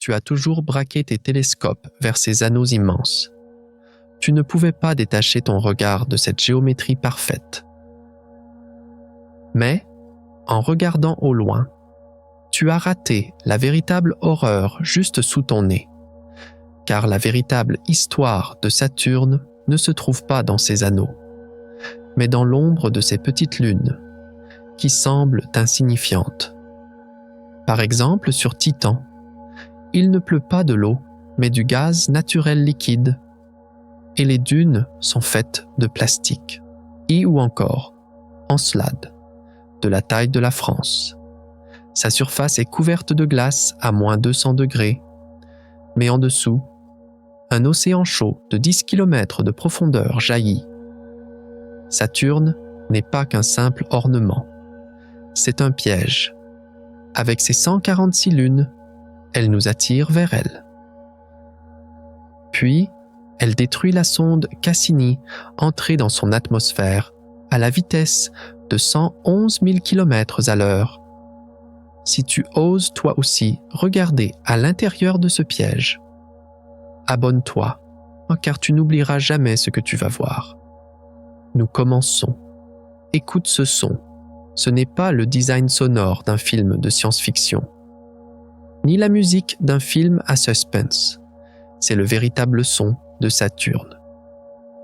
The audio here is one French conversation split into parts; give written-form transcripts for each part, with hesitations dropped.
tu as toujours braqué tes télescopes vers ces anneaux immenses. Tu ne pouvais pas détacher ton regard de cette géométrie parfaite. Mais, en regardant au loin, tu as raté la véritable horreur juste sous ton nez, car la véritable histoire de Saturne ne se trouve pas dans ces anneaux, mais dans l'ombre de ces petites lunes, qui semblent insignifiantes. Par exemple, sur Titan, il ne pleut pas de l'eau, mais du gaz naturel liquide, et les dunes sont faites de plastique, ou encore Encelade, de la taille de la France. Sa surface est couverte de glace à moins 200 degrés, mais en dessous, un océan chaud de 10 km de profondeur jaillit. Saturne n'est pas qu'un simple ornement, c'est un piège. Avec ses 146 lunes, elle nous attire vers elle. Puis, elle détruit la sonde Cassini entrée dans son atmosphère à la vitesse de 111 000 km à l'heure. Si tu oses toi aussi regarder à l'intérieur de ce piège, abonne-toi, car tu n'oublieras jamais ce que tu vas voir. Nous commençons. Écoute ce son. Ce n'est pas le design sonore d'un film de science-fiction, ni la musique d'un film à suspense. C'est le véritable son de Saturne.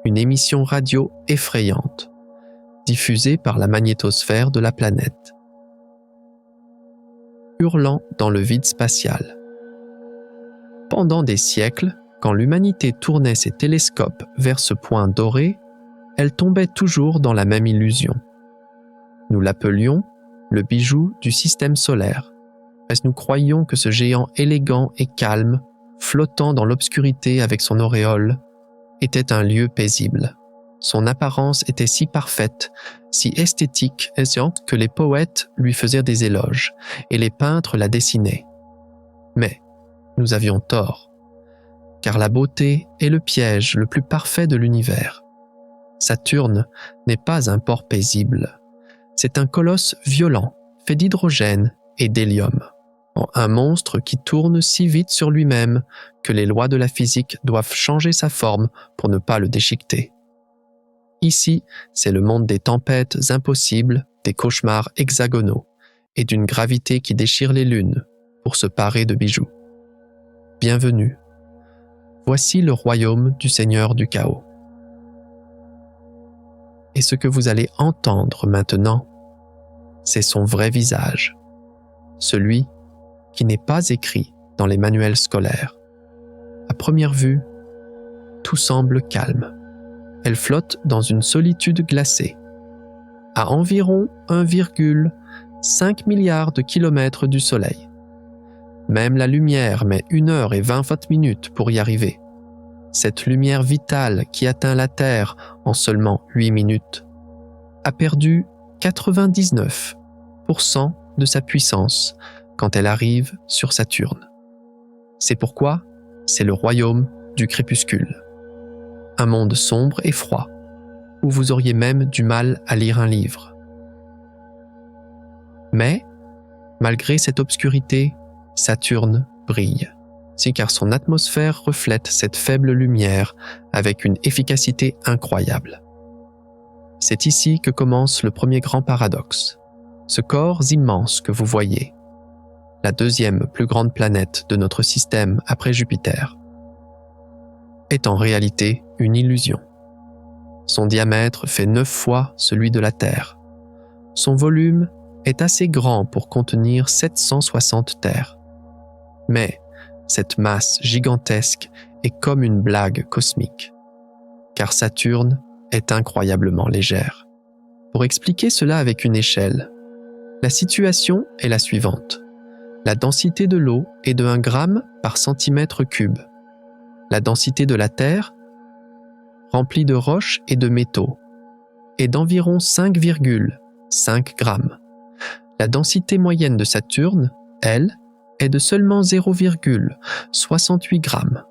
Une émission radio effrayante, diffusée par la magnétosphère de la planète. Hurlant dans le vide spatial. Pendant des siècles, quand l'humanité tournait ses télescopes vers ce point doré, elle tombait toujours dans la même illusion. Nous l'appelions le bijou du système solaire, parce que nous croyions que ce géant élégant et calme, flottant dans l'obscurité avec son auréole, était un lieu paisible. Son apparence était si parfaite, si esthétique que les poètes lui faisaient des éloges et les peintres la dessinaient. Mais nous avions tort, car la beauté est le piège le plus parfait de l'univers. Saturne n'est pas un port paisible. C'est un colosse violent, fait d'hydrogène et d'hélium. Un monstre qui tourne si vite sur lui-même que les lois de la physique doivent changer sa forme pour ne pas le déchiqueter. Ici, c'est le monde des tempêtes impossibles, des cauchemars hexagonaux et d'une gravité qui déchire les lunes pour se parer de bijoux. Bienvenue. Voici le royaume du Seigneur du Chaos. Et ce que vous allez entendre maintenant, c'est son vrai visage, celui qui n'est pas écrit dans les manuels scolaires. À première vue, tout semble calme. Elle flotte dans une solitude glacée, à environ 1,5 milliard de kilomètres du Soleil. Même la lumière met 1 heure et 20 minutes pour y arriver. Cette lumière vitale qui atteint la Terre en seulement 8 minutes a perdu 99% de sa puissance quand elle arrive sur Saturne. C'est pourquoi c'est le royaume du crépuscule. Un monde sombre et froid, où vous auriez même du mal à lire un livre. Mais, malgré cette obscurité, Saturne brille. C'est car son atmosphère reflète cette faible lumière avec une efficacité incroyable. C'est ici que commence le premier grand paradoxe. Ce corps immense que vous voyez, la deuxième plus grande planète de notre système après Jupiter, est en réalité une illusion. Son diamètre fait 9 fois celui de la Terre. Son volume est assez grand pour contenir 760 terres. Mais cette masse gigantesque est comme une blague cosmique, car Saturne est incroyablement légère. Pour expliquer cela avec une échelle, la situation est la suivante. La densité de l'eau est de 1 gramme par centimètre cube. La densité de la Terre, remplie de roches et de métaux, est d'environ 5,5 grammes. La densité moyenne de Saturne, elle, est de seulement 0,68 grammes.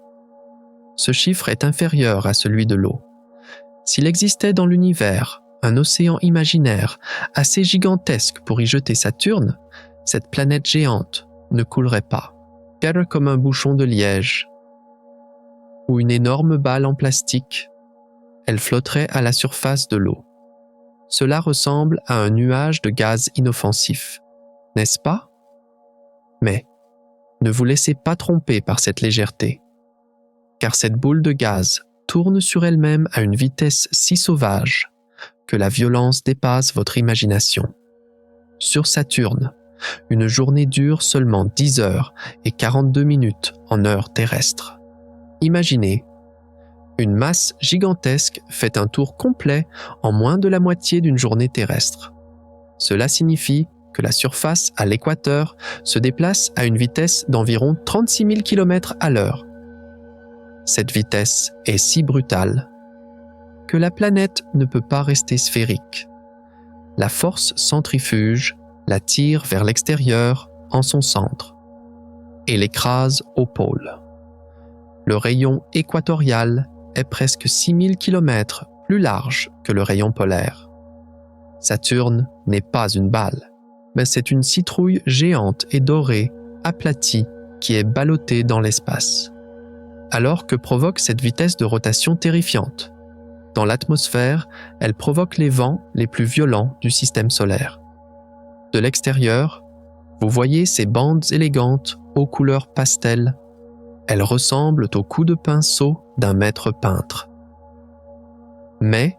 Ce chiffre est inférieur à celui de l'eau. S'il existait dans l'univers un océan imaginaire assez gigantesque pour y jeter Saturne, cette planète géante ne coulerait pas, Together comme un bouchon de liège ou une énorme balle en plastique. Elle flotterait à la surface de l'eau. Cela ressemble à un nuage de gaz inoffensif, n'est-ce pas? Mais ne vous laissez pas tromper par cette légèreté, car cette boule de gaz tourne sur elle-même à une vitesse si sauvage que la violence dépasse votre imagination. Sur Saturne, une journée dure seulement 10 heures et 42 minutes en heure terrestre. Imaginez, une masse gigantesque fait un tour complet en moins de la moitié d'une journée terrestre. Cela signifie que la surface à l'équateur se déplace à une vitesse d'environ 36 000 km à l'heure. Cette vitesse est si brutale que la planète ne peut pas rester sphérique. La force centrifuge la tire vers l'extérieur en son centre et l'écrase au pôle. Le rayon équatorial est presque 6000 km plus large que le rayon polaire. Saturne n'est pas une balle, mais c'est une citrouille géante et dorée, aplatie, qui est ballottée dans l'espace. Alors que provoque cette vitesse de rotation terrifiante? Dans l'atmosphère, elle provoque les vents les plus violents du système solaire. De l'extérieur, vous voyez ces bandes élégantes aux couleurs pastel. Elles ressemblent aux coups de pinceau d'un maître peintre. Mais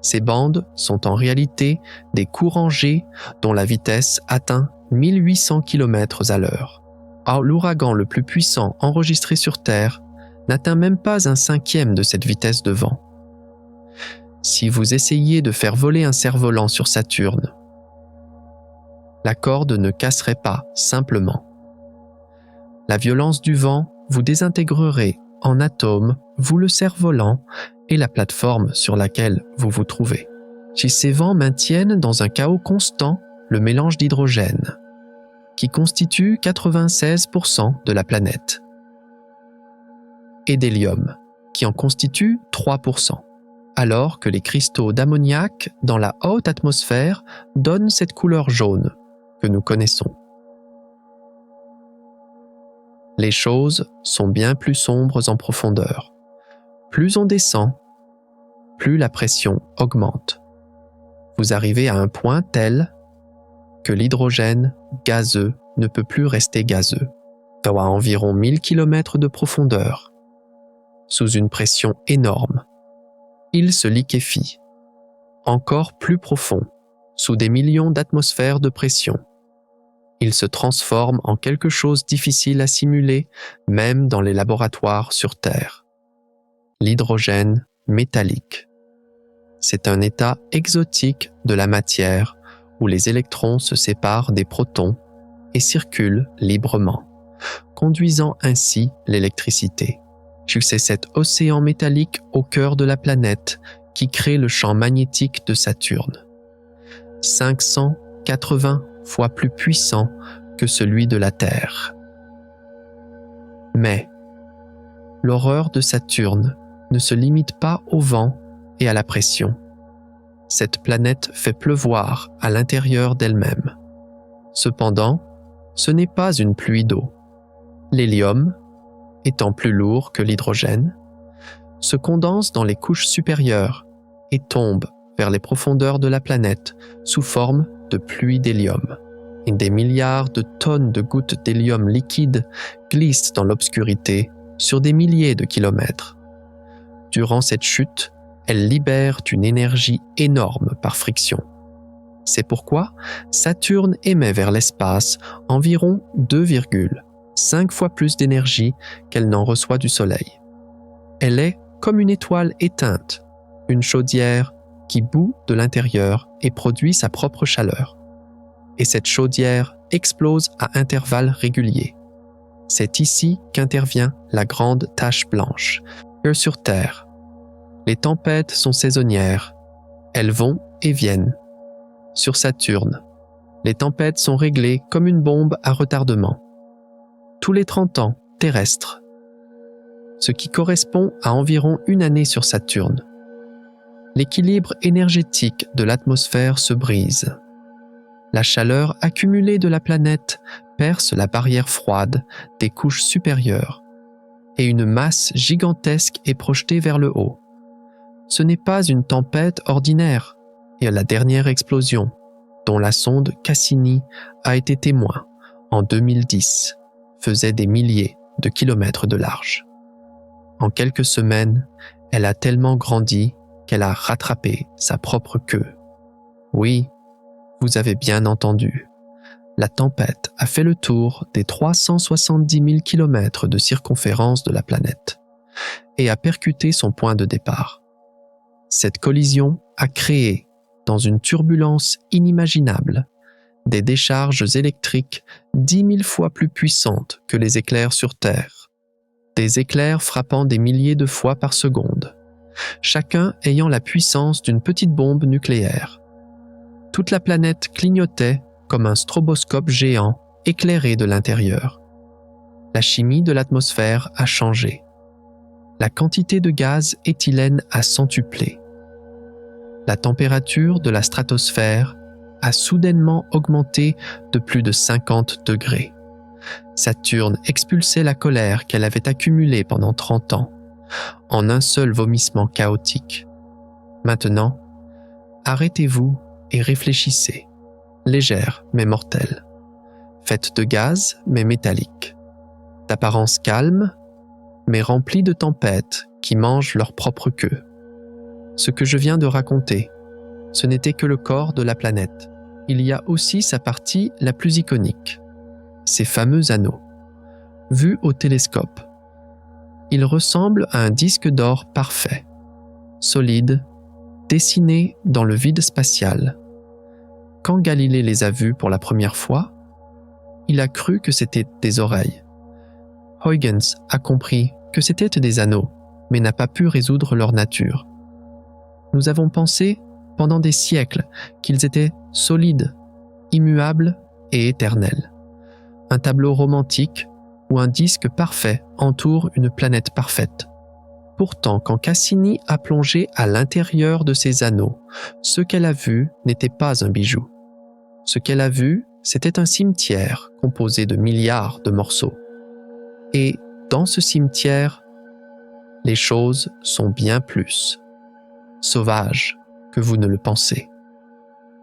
ces bandes sont en réalité des courants G dont la vitesse atteint 1800 km à l'heure. Or, l'ouragan le plus puissant enregistré sur Terre n'atteint même pas un cinquième de cette vitesse de vent. Si vous essayez de faire voler un cerf-volant sur Saturne, la corde ne casserait pas simplement. La violence du vent vous désintégrerait en atomes, vous le cerf-volant et la plateforme sur laquelle vous vous trouvez. Si ces vents maintiennent dans un chaos constant le mélange d'hydrogène, qui constitue 96% de la planète, et d'hélium, qui en constitue 3%, alors que les cristaux d'ammoniac dans la haute atmosphère donnent cette couleur jaune que nous connaissons. Les choses sont bien plus sombres en profondeur. Plus on descend, plus la pression augmente. Vous arrivez à un point tel que l'hydrogène gazeux ne peut plus rester gazeux. À environ 1000 km de profondeur, sous une pression énorme, il se liquéfie, encore plus profond, sous des millions d'atmosphères de pression. Il se transforme en quelque chose difficile à simuler, même dans les laboratoires sur Terre. L'hydrogène métallique. C'est un état exotique de la matière où les électrons se séparent des protons et circulent librement, conduisant ainsi l'électricité. C'est cet océan métallique au cœur de la planète qui crée le champ magnétique de Saturne. 580 fois plus puissant que celui de la Terre. Mais l'horreur de Saturne ne se limite pas au vent et à la pression. Cette planète fait pleuvoir à l'intérieur d'elle-même. Cependant, ce n'est pas une pluie d'eau. L'hélium, étant plus lourd que l'hydrogène, se condense dans les couches supérieures et tombe vers les profondeurs de la planète sous forme de pluie d'hélium. Et des milliards de tonnes de gouttes d'hélium liquide glissent dans l'obscurité sur des milliers de kilomètres. Durant cette chute, elles libèrent une énergie énorme par friction. C'est pourquoi Saturne émet vers l'espace environ 2,5 fois plus d'énergie qu'elle n'en reçoit du Soleil. Elle est comme une étoile éteinte, une chaudière qui bout de l'intérieur et produit sa propre chaleur. Et cette chaudière explose à intervalles réguliers. C'est ici qu'intervient la grande tache blanche. Sur Terre, les tempêtes sont saisonnières. Elles vont et viennent. Sur Saturne, les tempêtes sont réglées comme une bombe à retardement. Tous les 30 ans terrestres, ce qui correspond à environ une année sur Saturne. L'équilibre énergétique de l'atmosphère se brise. La chaleur accumulée de la planète perce la barrière froide des couches supérieures et une masse gigantesque est projetée vers le haut. Ce n'est pas une tempête ordinaire et la dernière explosion, dont la sonde Cassini a été témoin en 2010, faisait des milliers de kilomètres de large. En quelques semaines, elle a tellement grandi qu'elle a rattrapé sa propre queue. Oui, vous avez bien entendu. La tempête a fait le tour des 370 000 kilomètres de circonférence de la planète et a percuté son point de départ. Cette collision a créé, dans une turbulence inimaginable, des décharges électriques 10 000 fois plus puissantes que les éclairs sur Terre, des éclairs frappant des milliers de fois par seconde, chacun ayant la puissance d'une petite bombe nucléaire. Toute la planète clignotait comme un stroboscope géant éclairé de l'intérieur. La chimie de l'atmosphère a changé. La quantité de gaz éthylène a centuplé. La température de la stratosphère a soudainement augmenté de plus de 50 degrés. Saturne expulsait la colère qu'elle avait accumulée pendant 30 ans, en un seul vomissement chaotique. Maintenant, arrêtez-vous et réfléchissez, légère mais mortelle, faite de gaz mais métallique, d'apparence calme mais remplie de tempêtes qui mangent leur propre queue. Ce que je viens de raconter, ce n'était que le corps de la planète. Il y a aussi sa partie la plus iconique, ces fameux anneaux. Vus au télescope, ils ressemblent à un disque d'or parfait, solide, dessiné dans le vide spatial. Quand Galilée les a vus pour la première fois, il a cru que c'était des oreilles. Huygens a compris que c'étaient des anneaux, mais n'a pas pu résoudre leur nature. Nous avons pensé, pendant des siècles, qu'ils étaient solides, immuables et éternels. Un tableau romantique où un disque parfait entoure une planète parfaite. Pourtant, quand Cassini a plongé à l'intérieur de ces anneaux, ce qu'elle a vu n'était pas un bijou. Ce qu'elle a vu, c'était un cimetière composé de milliards de morceaux. Et dans ce cimetière, les choses sont bien plus sauvages que vous ne le pensez.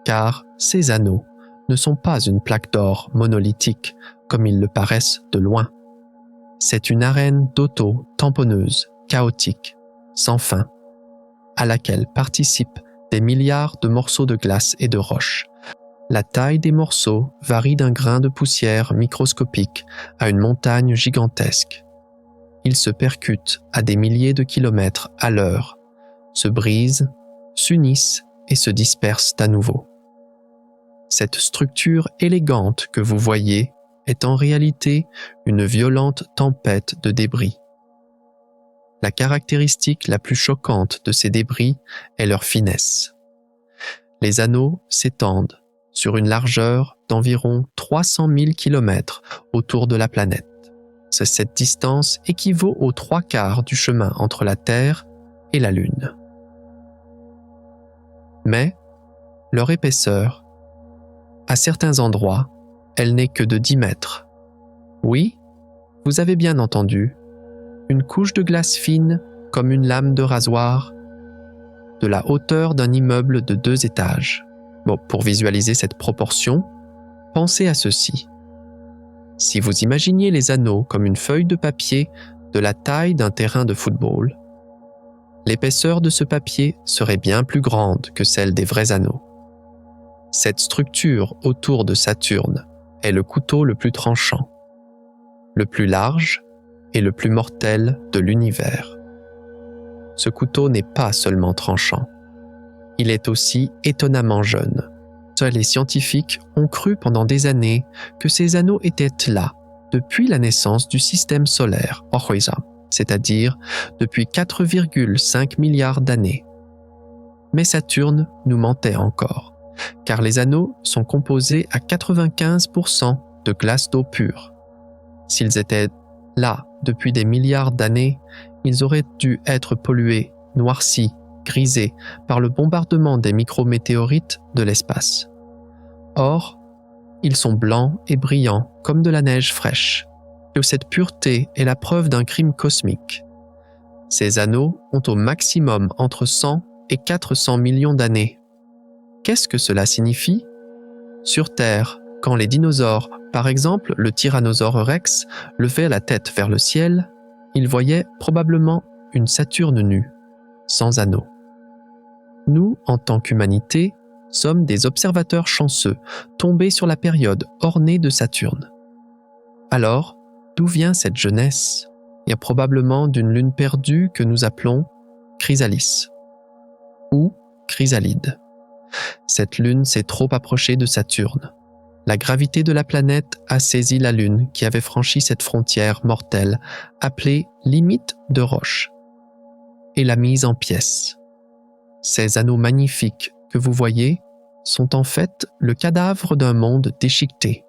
Car ces anneaux ne sont pas une plaque d'or monolithique comme ils le paraissent de loin. C'est une arène d'auto-tamponneuse, chaotique, sans fin, à laquelle participent des milliards de morceaux de glace et de roches. La taille des morceaux varie d'un grain de poussière microscopique à une montagne gigantesque. Ils se percutent à des milliers de kilomètres à l'heure, se brisent, s'unissent et se dispersent à nouveau. Cette structure élégante que vous voyez est en réalité une violente tempête de débris. La caractéristique la plus choquante de ces débris est leur finesse. Les anneaux s'étendent sur une largeur d'environ 300 000 km autour de la planète. Cette distance équivaut aux 3/4 du chemin entre la Terre et la Lune. Mais leur épaisseur, à certains endroits, elle n'est que de 10 mètres. Oui, vous avez bien entendu, une couche de glace fine comme une lame de rasoir, de la hauteur d'un immeuble de 2 étages. Bon, pour visualiser cette proportion, pensez à ceci. Si vous imaginiez les anneaux comme une feuille de papier de la taille d'un terrain de football, l'épaisseur de ce papier serait bien plus grande que celle des vrais anneaux. Cette structure autour de Saturne est le couteau le plus tranchant, le plus large et le plus mortel de l'univers. Ce couteau n'est pas seulement tranchant, il est aussi étonnamment jeune. Seuls les scientifiques ont cru pendant des années que ces anneaux étaient là depuis la naissance du système solaire, c'est-à-dire depuis 4,5 milliards d'années. Mais Saturne nous mentait encore, car les anneaux sont composés à 95% de glace d'eau pure. S'ils étaient là depuis des milliards d'années, ils auraient dû être pollués, noircis, grisés par le bombardement des micrométéorites de l'espace. Or, Ils sont blancs et brillants comme de la neige fraîche. Que cette pureté est la preuve d'un crime cosmique. Ces anneaux ont au maximum entre 100 et 400 millions d'années. Qu'est-ce que cela signifie? Sur Terre, quand les dinosaures, par exemple le tyrannosaure rex, levaient la tête vers le ciel, ils voyaient probablement une Saturne nue, sans anneaux. Nous, en tant qu'humanité, sommes des observateurs chanceux, tombés sur la période ornée de Saturne. Alors, d'où vient cette jeunesse? Il y a probablement d'une lune perdue que nous appelons Chrysalis ou Chrysalide. Cette lune s'est trop approchée de Saturne. La gravité de la planète a saisi la lune qui avait franchi cette frontière mortelle appelée limite de roche et l'a mise en pièces. Ces anneaux magnifiques que vous voyez sont en fait le cadavre d'un monde déchiqueté.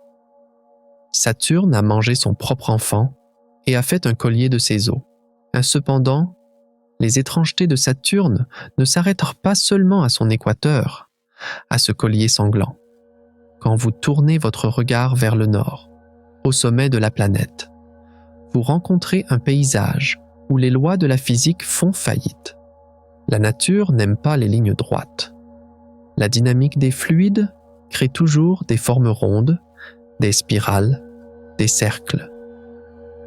Saturne a mangé son propre enfant et a fait un collier de ses os. Cependant, les étrangetés de Saturne ne s'arrêtent pas seulement à son équateur, à ce collier sanglant. Quand vous tournez votre regard vers le nord, au sommet de la planète, vous rencontrez un paysage où les lois de la physique font faillite. La nature n'aime pas les lignes droites. La dynamique des fluides crée toujours des formes rondes, des spirales, des cercles.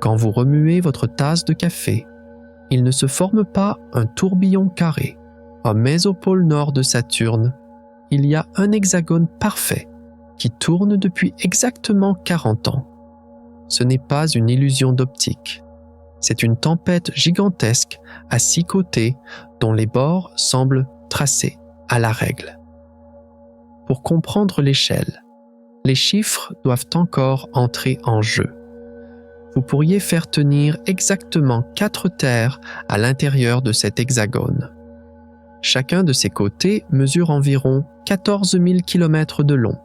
Quand vous remuez votre tasse de café, il ne se forme pas un tourbillon carré. Au mésopôle nord de Saturne, il y a un hexagone parfait qui tourne depuis exactement 40 ans. Ce n'est pas une illusion d'optique. C'est une tempête gigantesque à 6 côtés dont les bords semblent tracés à la règle. Pour comprendre l'échelle, les chiffres doivent encore entrer en jeu. Vous pourriez faire tenir exactement 4 terres à l'intérieur de cet hexagone. Chacun de ces côtés mesure environ 14 000 km de long,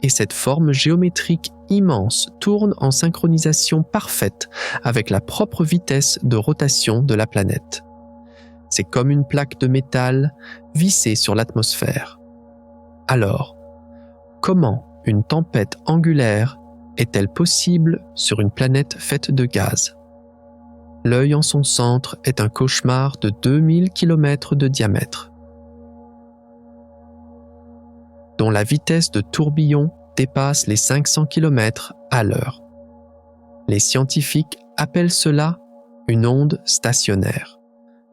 et cette forme géométrique immense tourne en synchronisation parfaite avec la propre vitesse de rotation de la planète. C'est comme une plaque de métal vissée sur l'atmosphère. Alors, comment une tempête angulaire est-elle possible sur une planète faite de gaz? L'œil en son centre est un cauchemar de 2000 km de diamètre, dont la vitesse de tourbillon dépasse les 500 km à l'heure. Les scientifiques appellent cela une onde stationnaire.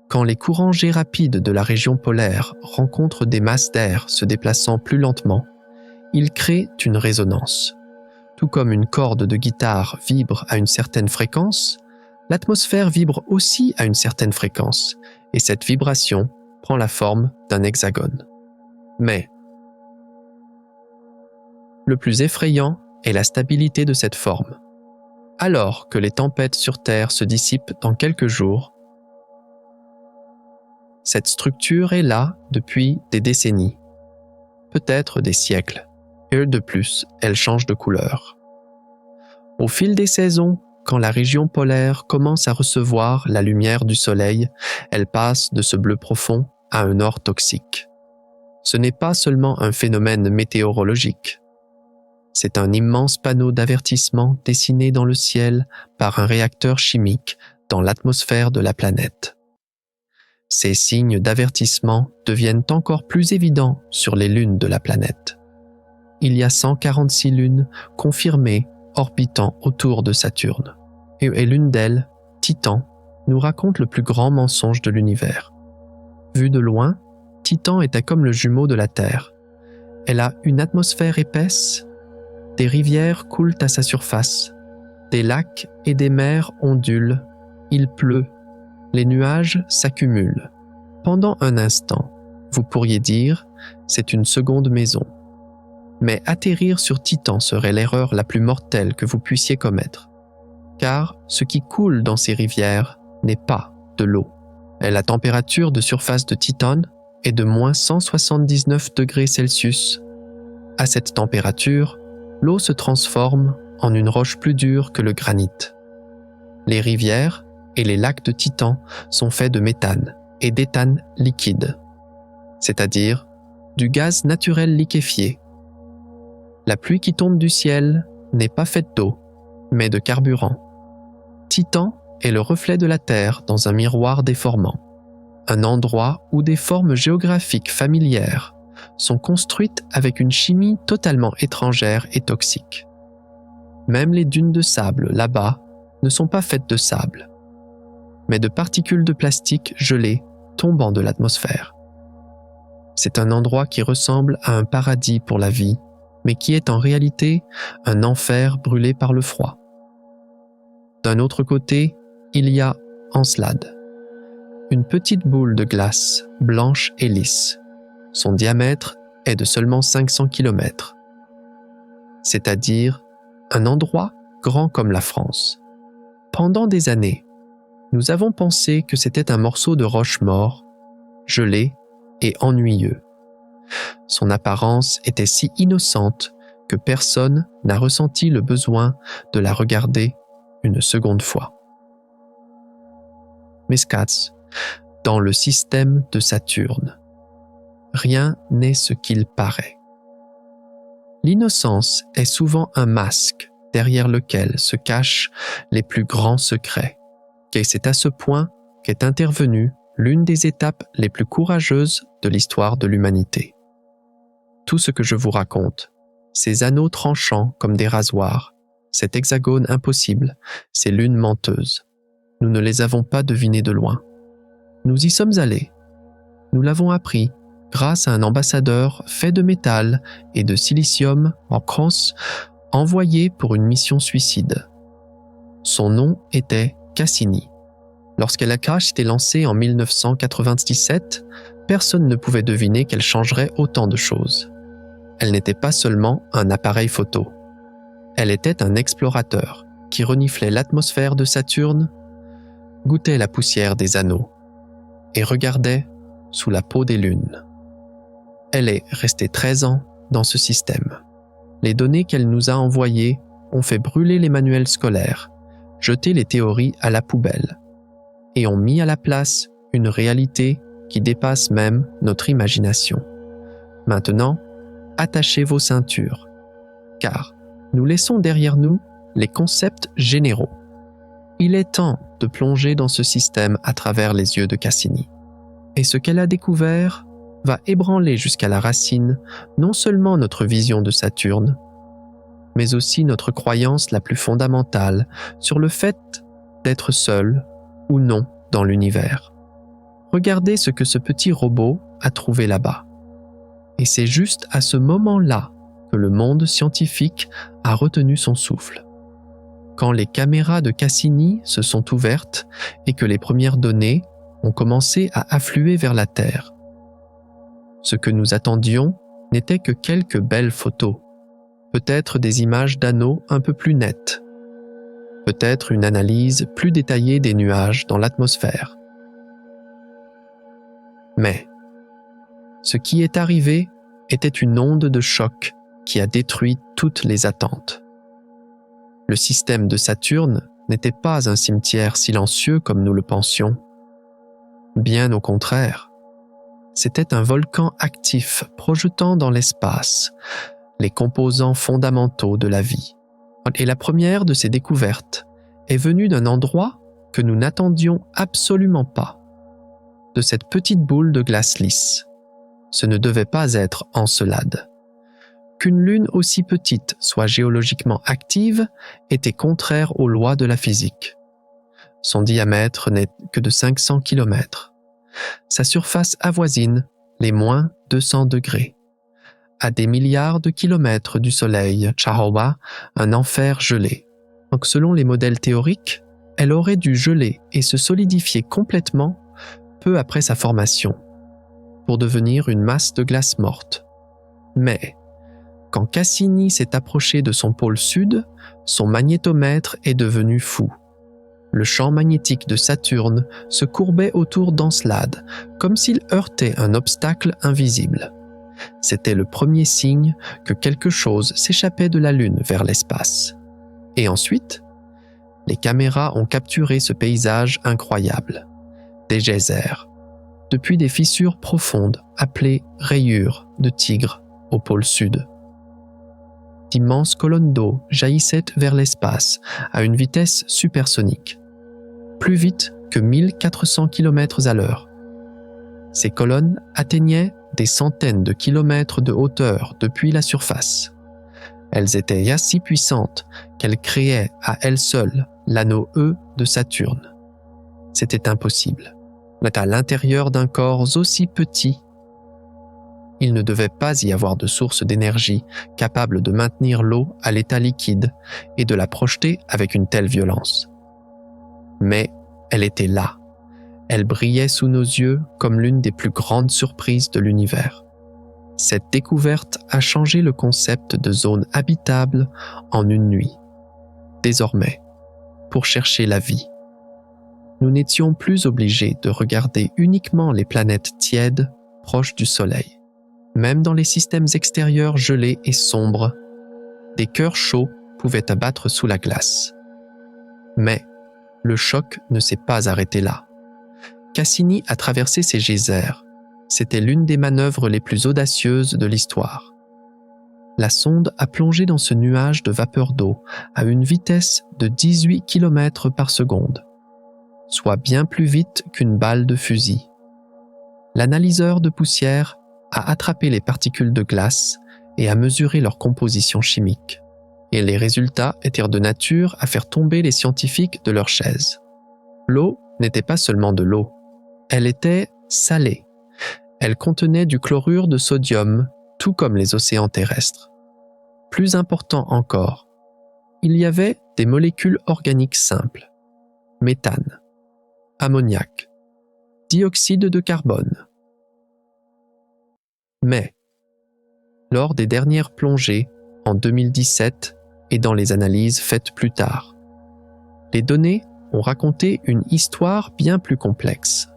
Quand les courants G rapides de la région polaire rencontrent des masses d'air se déplaçant plus lentement, ils créent une résonance. Tout comme une corde de guitare vibre à une certaine fréquence, l'atmosphère vibre aussi à une certaine fréquence, et cette vibration prend la forme d'un hexagone. Mais le plus effrayant est la stabilité de cette forme. Alors que les tempêtes sur Terre se dissipent dans quelques jours, cette structure est là depuis des décennies, peut-être des siècles, et de plus, elle change de couleur. Au fil des saisons, quand la région polaire commence à recevoir la lumière du soleil, elle passe de ce bleu profond à un or toxique. Ce n'est pas seulement un phénomène météorologique. C'est un immense panneau d'avertissement dessiné dans le ciel par un réacteur chimique dans l'atmosphère de la planète. Ces signes d'avertissement deviennent encore plus évidents sur les lunes de la planète. Il y a 146 lunes confirmées orbitant autour de Saturne. Et l'une d'elles, Titan, nous raconte le plus grand mensonge de l'univers. Vue de loin, Titan était comme le jumeau de la Terre. Elle a une atmosphère épaisse, des rivières coulent à sa surface, des lacs et des mers ondulent, il pleut, les nuages s'accumulent. Pendant un instant, vous pourriez dire, c'est une seconde maison. Mais atterrir sur Titan serait l'erreur la plus mortelle que vous puissiez commettre. Car ce qui coule dans ces rivières n'est pas de l'eau. Et la température de surface de Titan est de moins 179 degrés Celsius. À cette température, l'eau se transforme en une roche plus dure que le granit. Les rivières et les lacs de Titan sont faits de méthane et d'éthane liquide, c'est-à-dire du gaz naturel liquéfié. La pluie qui tombe du ciel n'est pas faite d'eau, mais de carburant. Titan est le reflet de la Terre dans un miroir déformant, un endroit où des formes géographiques familières sont construites avec une chimie totalement étrangère et toxique. Même les dunes de sable là-bas ne sont pas faites de sable, mais de particules de plastique gelées tombant de l'atmosphère. C'est un endroit qui ressemble à un paradis pour la vie, mais qui est en réalité un enfer brûlé par le froid. D'un autre côté, il y a Encelade, une petite boule de glace blanche et lisse. Son diamètre est de seulement 500 km, c'est-à-dire un endroit grand comme la France. Pendant des années, nous avons pensé que c'était un morceau de roche mort, gelé et ennuyeux. Son apparence était si innocente que personne n'a ressenti le besoin de la regarder une seconde fois. Mescats, dans le système de Saturne, rien n'est ce qu'il paraît. L'innocence est souvent un masque derrière lequel se cachent les plus grands secrets, et c'est à ce point qu'est intervenue l'une des étapes les plus courageuses de l'histoire de l'humanité. Tout ce que je vous raconte, ces anneaux tranchants comme des rasoirs, cet hexagone impossible, ces lunes menteuses, nous ne les avons pas devinées de loin. Nous y sommes allés. Nous l'avons appris grâce à un ambassadeur fait de métal et de silicium en crosse envoyé pour une mission suicide. Son nom était Cassini. Lorsque la crash était lancée en 1997, personne ne pouvait deviner qu'elle changerait autant de choses. Elle n'était pas seulement un appareil photo. Elle était un explorateur qui reniflait l'atmosphère de Saturne, goûtait la poussière des anneaux et regardait sous la peau des lunes. Elle est restée 13 ans dans ce système. Les données qu'elle nous a envoyées ont fait brûler les manuels scolaires, jeté les théories à la poubelle et ont mis à la place une réalité qui dépasse même notre imagination. Maintenant, attachez vos ceintures, car nous laissons derrière nous les concepts généraux. Il est temps de plonger dans ce système à travers les yeux de Cassini. Et ce qu'elle a découvert va ébranler jusqu'à la racine non seulement notre vision de Saturne, mais aussi notre croyance la plus fondamentale sur le fait d'être seul ou non dans l'univers. Regardez ce que ce petit robot a trouvé là-bas. Et c'est juste à ce moment-là que le monde scientifique a retenu son souffle. Quand les caméras de Cassini se sont ouvertes et que les premières données ont commencé à affluer vers la Terre. Ce que nous attendions n'était que quelques belles photos, peut-être des images d'anneaux un peu plus nettes, peut-être une analyse plus détaillée des nuages dans l'atmosphère. Mais ce qui est arrivé était une onde de choc qui a détruit toutes les attentes. Le système de Saturne n'était pas un cimetière silencieux comme nous le pensions. Bien au contraire, c'était un volcan actif projetant dans l'espace les composants fondamentaux de la vie. Et la première de ces découvertes est venue d'un endroit que nous n'attendions absolument pas, de cette petite boule de glace lisse. Ce ne devait pas être Encelade. Qu'une lune aussi petite soit géologiquement active était contraire aux lois de la physique. Son diamètre n'est que de 500 km. Sa surface avoisine les moins 200 degrés. À des milliards de kilomètres du Soleil, Chahoba, un enfer gelé. Donc selon les modèles théoriques, elle aurait dû geler et se solidifier complètement peu après sa formation, pour devenir une masse de glace morte. Mais quand Cassini s'est approché de son pôle sud, son magnétomètre est devenu fou. Le champ magnétique de Saturne se courbait autour d'Encelade, comme s'il heurtait un obstacle invisible. C'était le premier signe que quelque chose s'échappait de la Lune vers l'espace. Et ensuite, les caméras ont capturé ce paysage incroyable. Des geysers, depuis des fissures profondes appelées rayures de tigre au pôle sud. D'immenses colonnes d'eau jaillissaient vers l'espace à une vitesse supersonique, plus vite que 1400 km à l'heure. Ces colonnes atteignaient des centaines de kilomètres de hauteur depuis la surface. Elles étaient si puissantes qu'elles créaient à elles seules l'anneau E de Saturne. C'était impossible. Mais à l'intérieur d'un corps aussi petit, il ne devait pas y avoir de source d'énergie capable de maintenir l'eau à l'état liquide et de la projeter avec une telle violence. Mais elle était là. Elle brillait sous nos yeux comme l'une des plus grandes surprises de l'univers. Cette découverte a changé le concept de zone habitable en une nuit. Désormais, pour chercher la vie, nous n'étions plus obligés de regarder uniquement les planètes tièdes proches du Soleil. Même dans les systèmes extérieurs gelés et sombres, des cœurs chauds pouvaient abattre sous la glace. Mais le choc ne s'est pas arrêté là. Cassini a traversé ces geysers. C'était l'une des manœuvres les plus audacieuses de l'histoire. La sonde a plongé dans ce nuage de vapeur d'eau à une vitesse de 18 km par seconde, soit bien plus vite qu'une balle de fusil. L'analyseur de poussière a attrapé les particules de glace et a mesuré leur composition chimique. Et les résultats étaient de nature à faire tomber les scientifiques de leurs chaises. L'eau n'était pas seulement de l'eau, elle était salée. Elle contenait du chlorure de sodium, tout comme les océans terrestres. Plus important encore, il y avait des molécules organiques simples, méthane, ammoniac, dioxyde de carbone. Mais, lors des dernières plongées, en 2017 et dans les analyses faites plus tard, les données ont raconté une histoire bien plus complexe.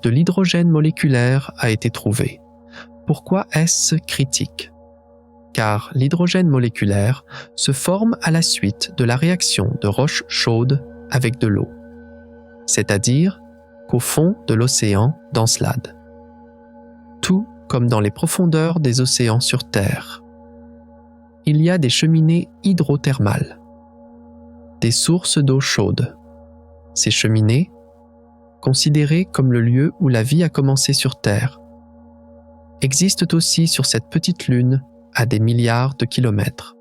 De l'hydrogène moléculaire a été trouvé. Pourquoi est-ce critique? Car l'hydrogène moléculaire se forme à la suite de la réaction de roches chaudes avec de l'eau, c'est-à-dire qu'au fond de l'océan d'Encelade. Tout comme dans les profondeurs des océans sur Terre. Il y a des cheminées hydrothermales, des sources d'eau chaude. Ces cheminées, considérées comme le lieu où la vie a commencé sur Terre, existent aussi sur cette petite lune à des milliards de kilomètres.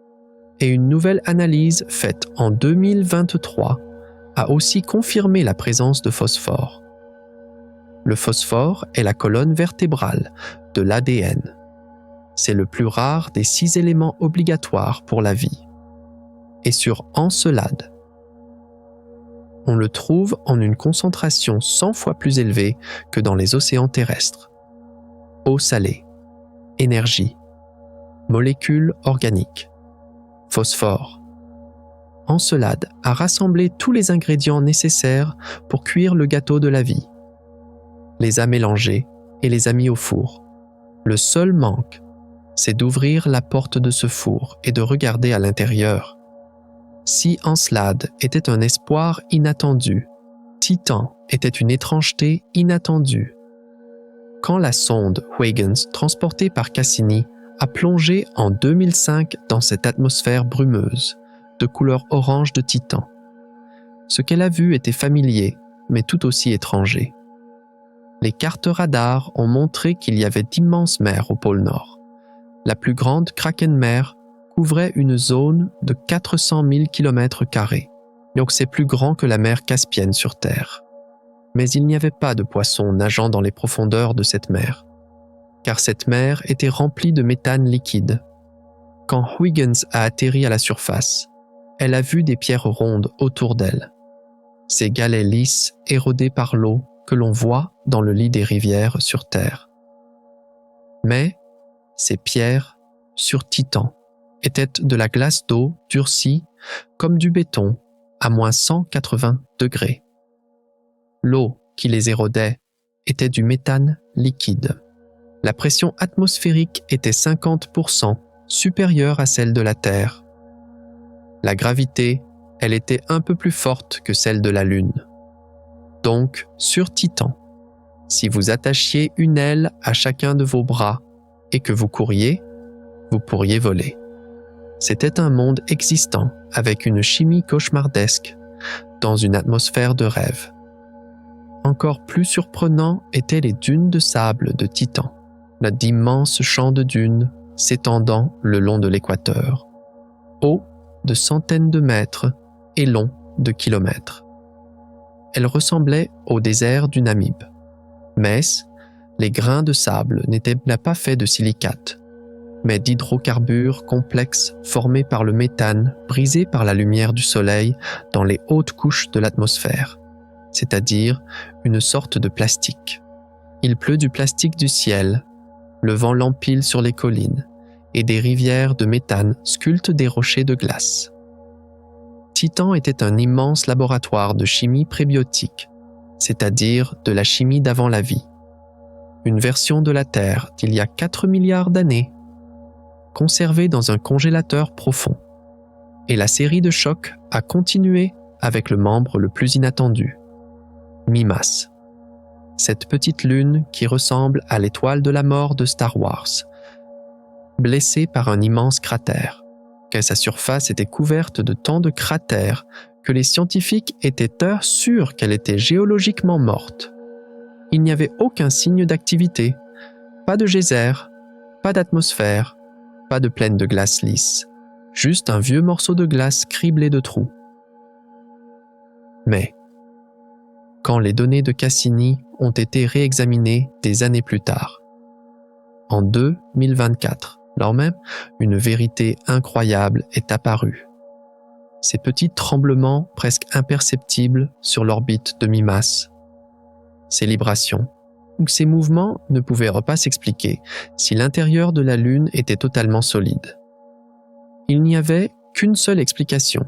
Et une nouvelle analyse faite en 2023 a aussi confirmé la présence de phosphore. Le phosphore est la colonne vertébrale de l'ADN. C'est le plus rare des 6 éléments obligatoires pour la vie. Et sur Encelade, on le trouve en une concentration 100 fois plus élevée que dans les océans terrestres. Eau salée, énergie, molécules organiques, phosphore. Encelade a rassemblé tous les ingrédients nécessaires pour cuire le gâteau de la vie. Les a mélangés et les a mis au four. Le seul manque, c'est d'ouvrir la porte de ce four et de regarder à l'intérieur. Si Encelade était un espoir inattendu, Titan était une étrangeté inattendue. Quand la sonde Huygens, transportée par Cassini, a plongé en 2005 dans cette atmosphère brumeuse, de couleur orange de Titan, ce qu'elle a vu était familier, mais tout aussi étranger. Les cartes radars ont montré qu'il y avait d'immenses mers au pôle Nord. La plus grande Kraken-mer couvrait une zone de 400 000 km². Donc c'est plus grand que la mer Caspienne sur Terre. Mais il n'y avait pas de poissons nageant dans les profondeurs de cette mer, car cette mer était remplie de méthane liquide. Quand Huygens a atterri à la surface, elle a vu des pierres rondes autour d'elle. Ces galets lisses érodés par l'eau que l'on voit dans le lit des rivières sur Terre. Mais ces pierres, sur Titan, étaient de la glace d'eau durcie comme du béton à moins 180 degrés. L'eau qui les érodait était du méthane liquide. La pression atmosphérique était 50% supérieure à celle de la Terre. La gravité, elle était un peu plus forte que celle de la Lune. Donc, sur Titan, si vous attachiez une aile à chacun de vos bras et que vous couriez, vous pourriez voler. C'était un monde existant avec une chimie cauchemardesque, dans une atmosphère de rêve. Encore plus surprenant étaient les dunes de sable de Titan, d'immenses champs de dunes s'étendant le long de l'équateur, hauts de centaines de mètres et longs de kilomètres. Elles ressemblaient au désert du Namib. Mais les grains de sable n'étaient pas faits de silicate, mais d'hydrocarbures complexes formés par le méthane brisé par la lumière du soleil dans les hautes couches de l'atmosphère, c'est-à-dire une sorte de plastique. Il pleut du plastique du ciel, le vent l'empile sur les collines, et des rivières de méthane sculptent des rochers de glace. Titan était un immense laboratoire de chimie prébiotique, c'est-à-dire de la chimie d'avant la vie. Une version de la Terre d'il y a 4 milliards d'années, conservée dans un congélateur profond. Et la série de chocs a continué avec le membre le plus inattendu, Mimas. Cette petite lune qui ressemble à l'étoile de la mort de Star Wars, blessée par un immense cratère, car sa surface était couverte de tant de cratères que les scientifiques étaient sûrs qu'elle était géologiquement morte. Il n'y avait aucun signe d'activité, pas de geyser, pas d'atmosphère, pas de plaine de glace lisse, juste un vieux morceau de glace criblé de trous. Mais, quand les données de Cassini ont été réexaminées des années plus tard, en 2024, lors même, une vérité incroyable est apparue. Ces petits tremblements presque imperceptibles sur l'orbite de Mimas, ces librations, ou ces mouvements ne pouvaient pas s'expliquer si l'intérieur de la Lune était totalement solide. Il n'y avait qu'une seule explication.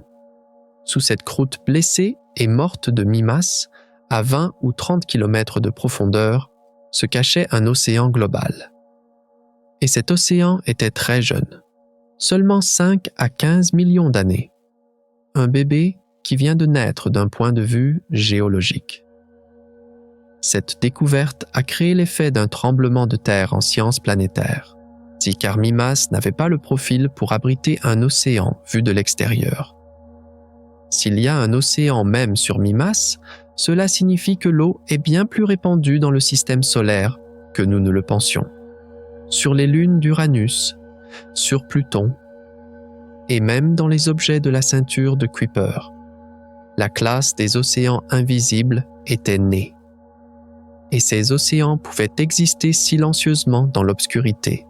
Sous cette croûte blessée et morte de Mimas, à 20 ou 30 km de profondeur, se cachait un océan global. Et cet océan était très jeune, seulement 5 à 15 millions d'années. Un bébé qui vient de naître d'un point de vue géologique. Cette découverte a créé l'effet d'un tremblement de terre en sciences planétaires, car Mimas n'avait pas le profil pour abriter un océan vu de l'extérieur. S'il y a un océan même sur Mimas, cela signifie que l'eau est bien plus répandue dans le système solaire que nous ne le pensions. Sur les lunes d'Uranus, sur Pluton, et même dans les objets de la ceinture de Kuiper. La classe des océans invisibles était née. Et ces océans pouvaient exister silencieusement dans l'obscurité,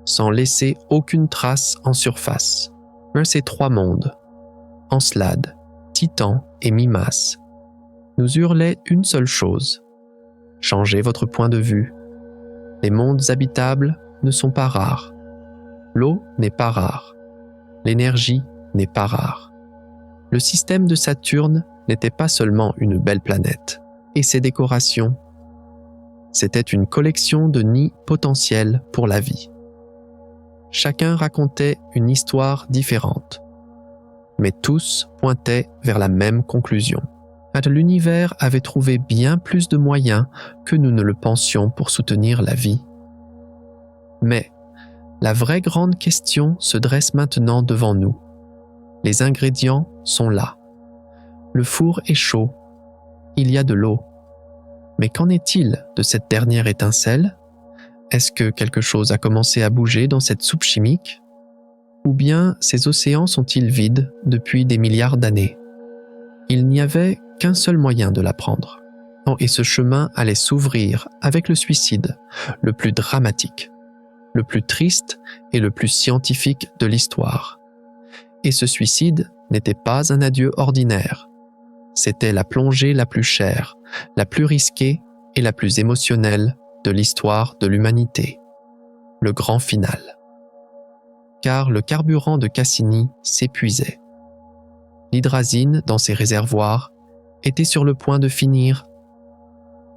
sans laisser aucune trace en surface. Mais ces 3 mondes, Encelade, Titan et Mimas, nous hurlaient une seule chose. Changez votre point de vue. Les mondes habitables ne sont pas rares. L'eau n'est pas rare. L'énergie n'est pas rare. Le système de Saturne n'était pas seulement une belle planète, et ses décorations, c'était une collection de nids potentiels pour la vie. Chacun racontait une histoire différente, mais tous pointaient vers la même conclusion. L'univers avait trouvé bien plus de moyens que nous ne le pensions pour soutenir la vie. Mais la vraie grande question se dresse maintenant devant nous. Les ingrédients sont là. Le four est chaud. Il y a de l'eau. Mais qu'en est-il de cette dernière étincelle? Est-ce que quelque chose a commencé à bouger dans cette soupe chimique? Ou bien ces océans sont-ils vides depuis des milliards d'années? Il n'y avait qu'un seul moyen de l'apprendre. Et ce chemin allait s'ouvrir avec le suicide, le plus dramatique, le plus triste et le plus scientifique de l'histoire. Et ce suicide n'était pas un adieu ordinaire. C'était la plongée la plus chère, la plus risquée et la plus émotionnelle de l'histoire de l'humanité. Le grand final. Car le carburant de Cassini s'épuisait. L'hydrazine dans ses réservoirs était sur le point de finir,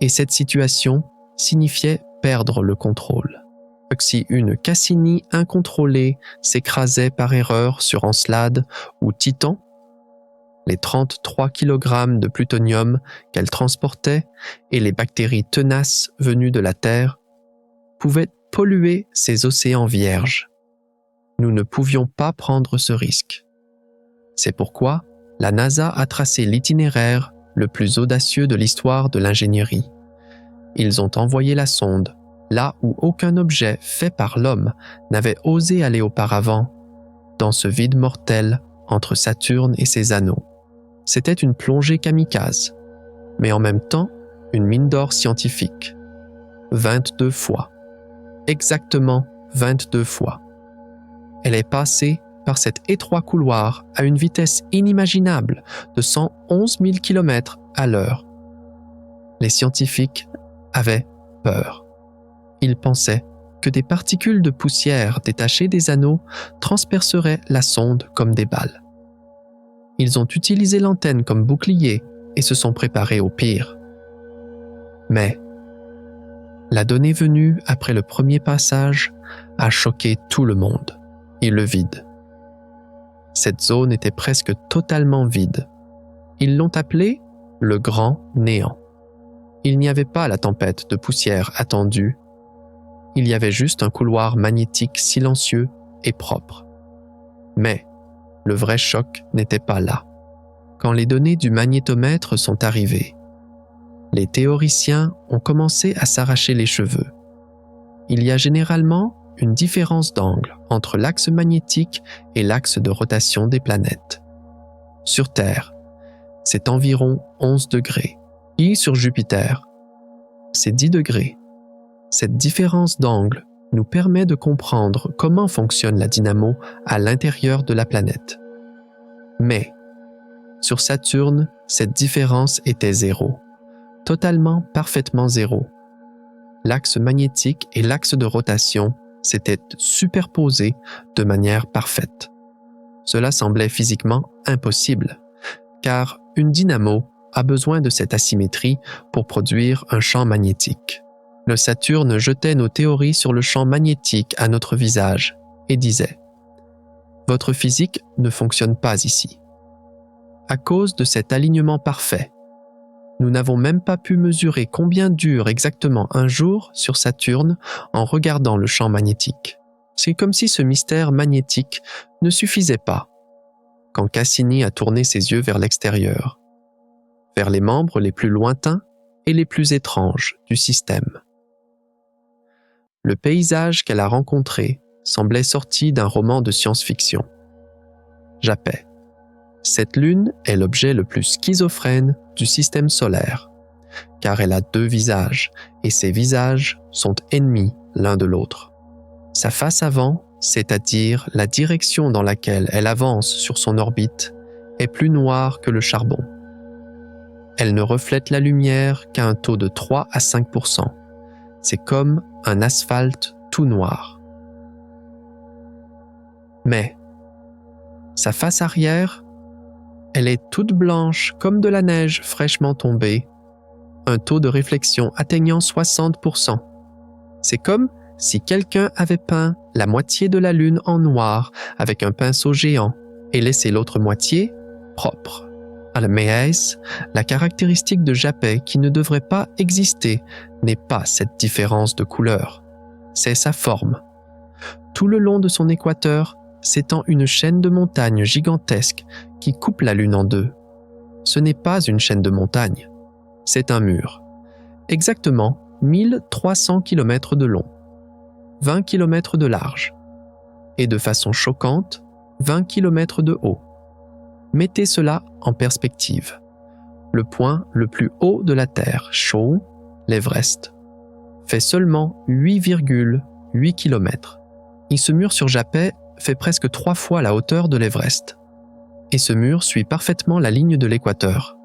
et cette situation signifiait perdre le contrôle. Si une Cassini incontrôlée s'écrasait par erreur sur Encelade ou Titan, les 33 kg de plutonium qu'elle transportait et les bactéries tenaces venues de la Terre pouvaient polluer ces océans vierges. Nous ne pouvions pas prendre ce risque. C'est pourquoi la NASA a tracé l'itinéraire le plus audacieux de l'histoire de l'ingénierie. Ils ont envoyé la sonde là où aucun objet fait par l'homme n'avait osé aller auparavant, dans ce vide mortel entre Saturne et ses anneaux. C'était une plongée kamikaze, mais en même temps une mine d'or scientifique. 22 fois. Exactement 22 fois. Elle est passée par cet étroit couloir à une vitesse inimaginable de 111 000 km à l'heure. Les scientifiques avaient peur. Ils pensaient que des particules de poussière détachées des anneaux transperceraient la sonde comme des balles. Ils ont utilisé l'antenne comme bouclier et se sont préparés au pire. Mais la donnée venue après le premier passage a choqué tout le monde et le vide. Cette zone était presque totalement vide. Ils l'ont appelée le grand néant. Il n'y avait pas la tempête de poussière attendue. Il y avait juste un couloir magnétique silencieux et propre. Mais le vrai choc n'était pas là. Quand les données du magnétomètre sont arrivées, les théoriciens ont commencé à s'arracher les cheveux. Il y a généralement une différence d'angle entre l'axe magnétique et l'axe de rotation des planètes. Sur Terre, c'est environ 11 degrés, et sur Jupiter, c'est 10 degrés. Cette différence d'angle nous permet de comprendre comment fonctionne la dynamo à l'intérieur de la planète. Mais, sur Saturne, cette différence était zéro. Totalement, parfaitement zéro. L'axe magnétique et l'axe de rotation s'étaient superposés de manière parfaite. Cela semblait physiquement impossible, car une dynamo a besoin de cette asymétrie pour produire un champ magnétique. Le Saturne jetait nos théories sur le champ magnétique à notre visage et disait « Votre physique ne fonctionne pas ici. » À cause de cet alignement parfait, nous n'avons même pas pu mesurer combien dure exactement un jour sur Saturne en regardant le champ magnétique. C'est comme si ce mystère magnétique ne suffisait pas. Quand Cassini a tourné ses yeux vers l'extérieur, vers les membres les plus lointains et les plus étranges du système. Le paysage qu'elle a rencontré semblait sorti d'un roman de science-fiction. Jappait. Cette lune est l'objet le plus schizophrène du système solaire, car elle a deux visages, et ces visages sont ennemis l'un de l'autre. Sa face avant, c'est-à-dire la direction dans laquelle elle avance sur son orbite, est plus noire que le charbon. Elle ne reflète la lumière qu'à un taux de 3 à 5%. C'est comme un asphalte tout noir. Mais sa face arrière, elle est toute blanche comme de la neige fraîchement tombée, un taux de réflexion atteignant 60%. C'est comme si quelqu'un avait peint la moitié de la lune en noir avec un pinceau géant et laissé l'autre moitié propre. Mais la caractéristique de Jappet qui ne devrait pas exister n'est pas cette différence de couleur, c'est sa forme. Tout le long de son équateur s'étend une chaîne de montagnes gigantesques qui coupe la Lune en deux. Ce n'est pas une chaîne de montagnes, c'est un mur. Exactement 1300 km de long, 20 km de large, et de façon choquante, 20 km de haut. Mettez cela en perspective. Le point le plus haut de la Terre, Shaw, l'Everest, fait seulement 8,8 km. Et ce mur sur Jappet fait presque 3 fois la hauteur de l'Everest. Et ce mur suit parfaitement la ligne de l'équateur.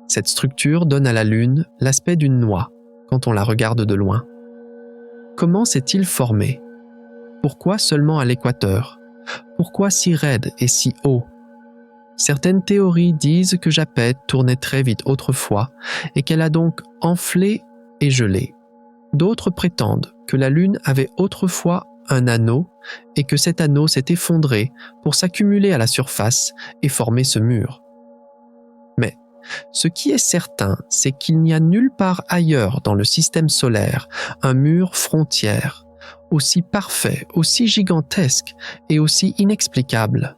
Cette structure donne à la Lune l'aspect d'une noix quand on la regarde de loin. Comment s'est-il formé? Pourquoi seulement à l'équateur? Pourquoi si raide et si haut? Certaines théories disent que Jappet tournait très vite autrefois et qu'elle a donc enflé et gelé. D'autres prétendent que la Lune avait autrefois un anneau et que cet anneau s'est effondré pour s'accumuler à la surface et former ce mur. Mais ce qui est certain, c'est qu'il n'y a nulle part ailleurs dans le système solaire un mur frontière, aussi parfait, aussi gigantesque et aussi inexplicable.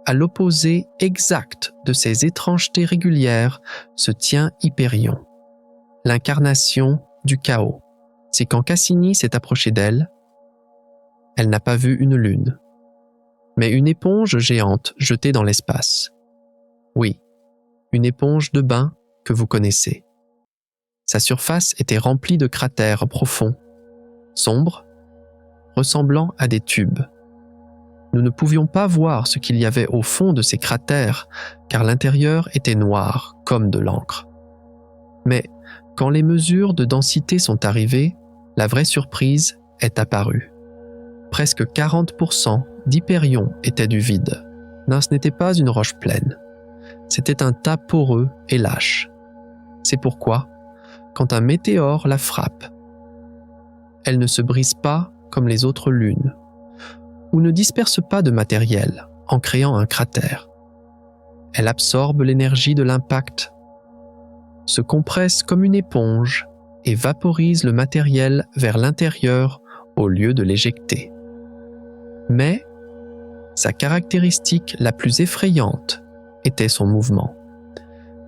À l'opposé exact de ces étrangetés régulières se tient Hyperion, l'incarnation du chaos. C'est quand Cassini s'est approché d'elle, elle n'a pas vu une lune, mais une éponge géante jetée dans l'espace. Oui, une éponge de bain que vous connaissez. Sa surface était remplie de cratères profonds, sombres, ressemblant à des tubes. Nous ne pouvions pas voir ce qu'il y avait au fond de ces cratères, car l'intérieur était noir comme de l'encre. Mais quand les mesures de densité sont arrivées, la vraie surprise est apparue. Presque 40% d'Hyperion était du vide. Non, ce n'était pas une roche pleine. C'était un tas poreux et lâche. C'est pourquoi, quand un météore la frappe, elle ne se brise pas comme les autres lunes, ou ne disperse pas de matériel en créant un cratère. Elle absorbe l'énergie de l'impact, se compresse comme une éponge et vaporise le matériel vers l'intérieur au lieu de l'éjecter. Mais sa caractéristique la plus effrayante était son mouvement.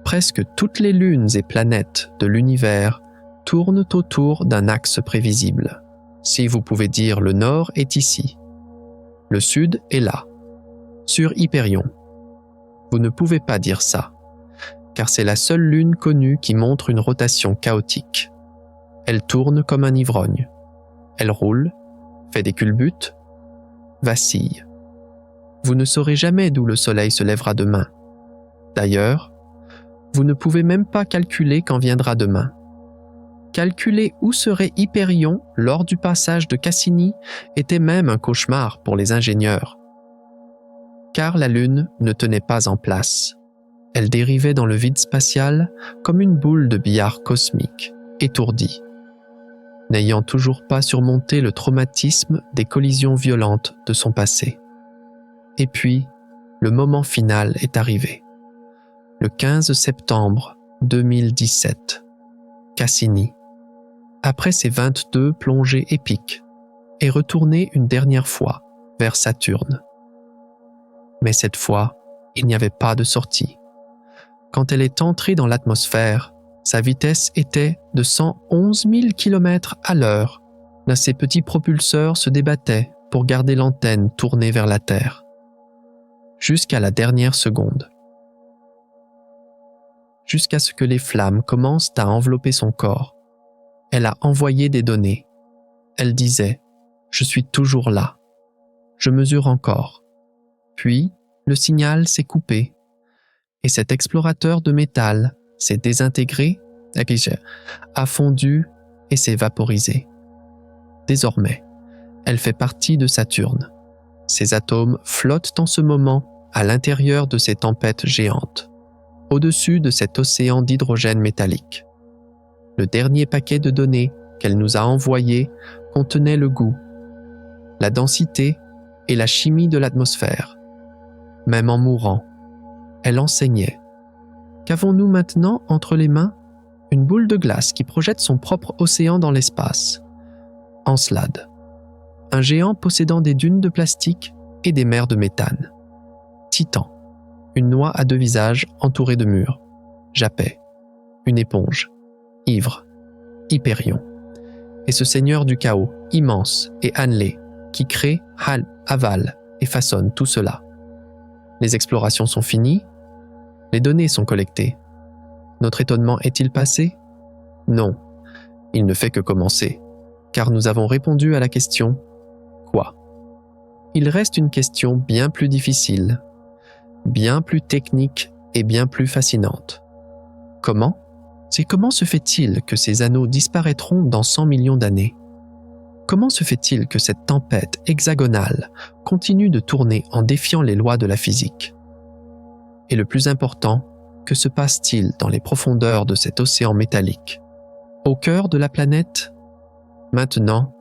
Presque toutes les lunes et planètes de l'univers tournent autour d'un axe prévisible. Si vous pouvez dire le nord est ici, le sud est là, sur Hyperion. Vous ne pouvez pas dire ça, car c'est la seule lune connue qui montre une rotation chaotique. Elle tourne comme un ivrogne. Elle roule, fait des culbutes, vacille. Vous ne saurez jamais d'où le soleil se lèvera demain. D'ailleurs, vous ne pouvez même pas calculer quand viendra demain. Calculer où serait Hyperion lors du passage de Cassini était même un cauchemar pour les ingénieurs. Car la Lune ne tenait pas en place. Elle dérivait dans le vide spatial comme une boule de billard cosmique, étourdie, n'ayant toujours pas surmonté le traumatisme des collisions violentes de son passé. Et puis, le moment final est arrivé. Le 15 septembre 2017, Cassini, après ses 22 plongées épiques, est retourné une dernière fois vers Saturne. Mais cette fois, il n'y avait pas de sortie. Quand elle est entrée dans l'atmosphère, sa vitesse était de 111 000 km à l'heure. Ses petits propulseurs se débattaient pour garder l'antenne tournée vers la Terre. Jusqu'à la dernière seconde. Jusqu'à ce que les flammes commencent à envelopper son corps. Elle a envoyé des données. Elle disait « Je suis toujours là. Je mesure encore. » Puis, le signal s'est coupé et cet explorateur de métal s'est désintégré, a fondu et s'est vaporisé. Désormais, elle fait partie de Saturne. Ses atomes flottent en ce moment à l'intérieur de ces tempêtes géantes, au-dessus de cet océan d'hydrogène métallique. Le dernier paquet de données qu'elle nous a envoyé contenait le goût, la densité et la chimie de l'atmosphère. Même en mourant, elle enseignait. Qu'avons-nous maintenant entre les mains? Une boule de glace qui projette son propre océan dans l'espace. Encelade. Un géant possédant des dunes de plastique et des mers de méthane. Titan. Une noix à deux visages entourée de murs. Japet. Une éponge. Ivre. Hyperion. Et ce seigneur du chaos, immense et annelé, qui crée, avale et façonne tout cela. Les explorations sont finies. Les données sont collectées. Notre étonnement est-il passé? Non, il ne fait que commencer, car nous avons répondu à la question « Quoi ?» Il reste une question bien plus difficile, bien plus technique et bien plus fascinante. Comment? C'est comment se fait-il que ces anneaux disparaîtront dans 100 millions d'années? Comment se fait-il que cette tempête hexagonale continue de tourner en défiant les lois de la physique? Et le plus important, que se passe-t-il dans les profondeurs de cet océan métallique? Au cœur de la planète? Maintenant,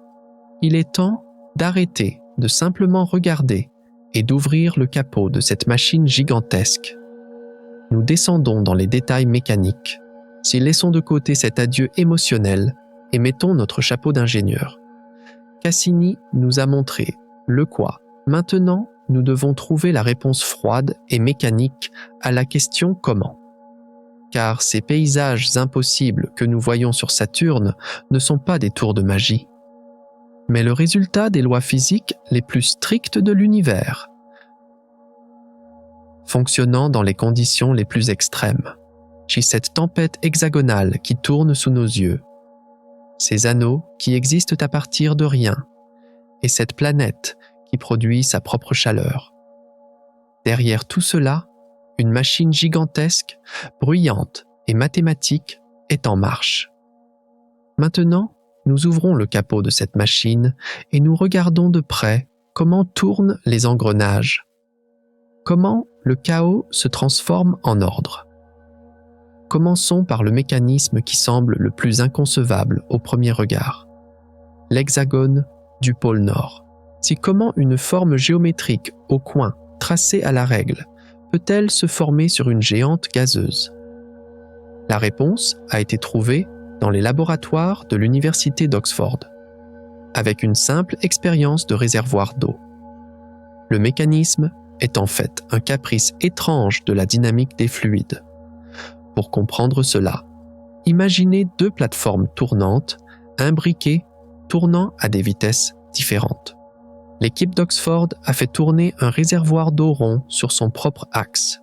il est temps d'arrêter de simplement regarder et d'ouvrir le capot de cette machine gigantesque. Nous descendons dans les détails mécaniques, si laissons de côté cet adieu émotionnel et mettons notre chapeau d'ingénieur. Cassini nous a montré le quoi. Maintenant, nous devons trouver la réponse froide et mécanique à la question comment. Car ces paysages impossibles que nous voyons sur Saturne ne sont pas des tours de magie, mais le résultat des lois physiques les plus strictes de l'univers, fonctionnant dans les conditions les plus extrêmes, chez cette tempête hexagonale qui tourne sous nos yeux, ces anneaux qui existent à partir de rien, et cette planète qui produit sa propre chaleur. Derrière tout cela, une machine gigantesque, bruyante et mathématique est en marche. Maintenant, nous ouvrons le capot de cette machine et nous regardons de près comment tournent les engrenages, comment le chaos se transforme en ordre. Commençons par le mécanisme qui semble le plus inconcevable au premier regard, l'hexagone du pôle Nord. C'est comment une forme géométrique au coin, tracée à la règle, peut-elle se former sur une géante gazeuse? La réponse a été trouvée dans les laboratoires de l'université d'Oxford, avec une simple expérience de réservoir d'eau. Le mécanisme est en fait un caprice étrange de la dynamique des fluides. Pour comprendre cela, imaginez deux plateformes tournantes, imbriquées, tournant à des vitesses différentes. L'équipe d'Oxford a fait tourner un réservoir d'eau rond sur son propre axe,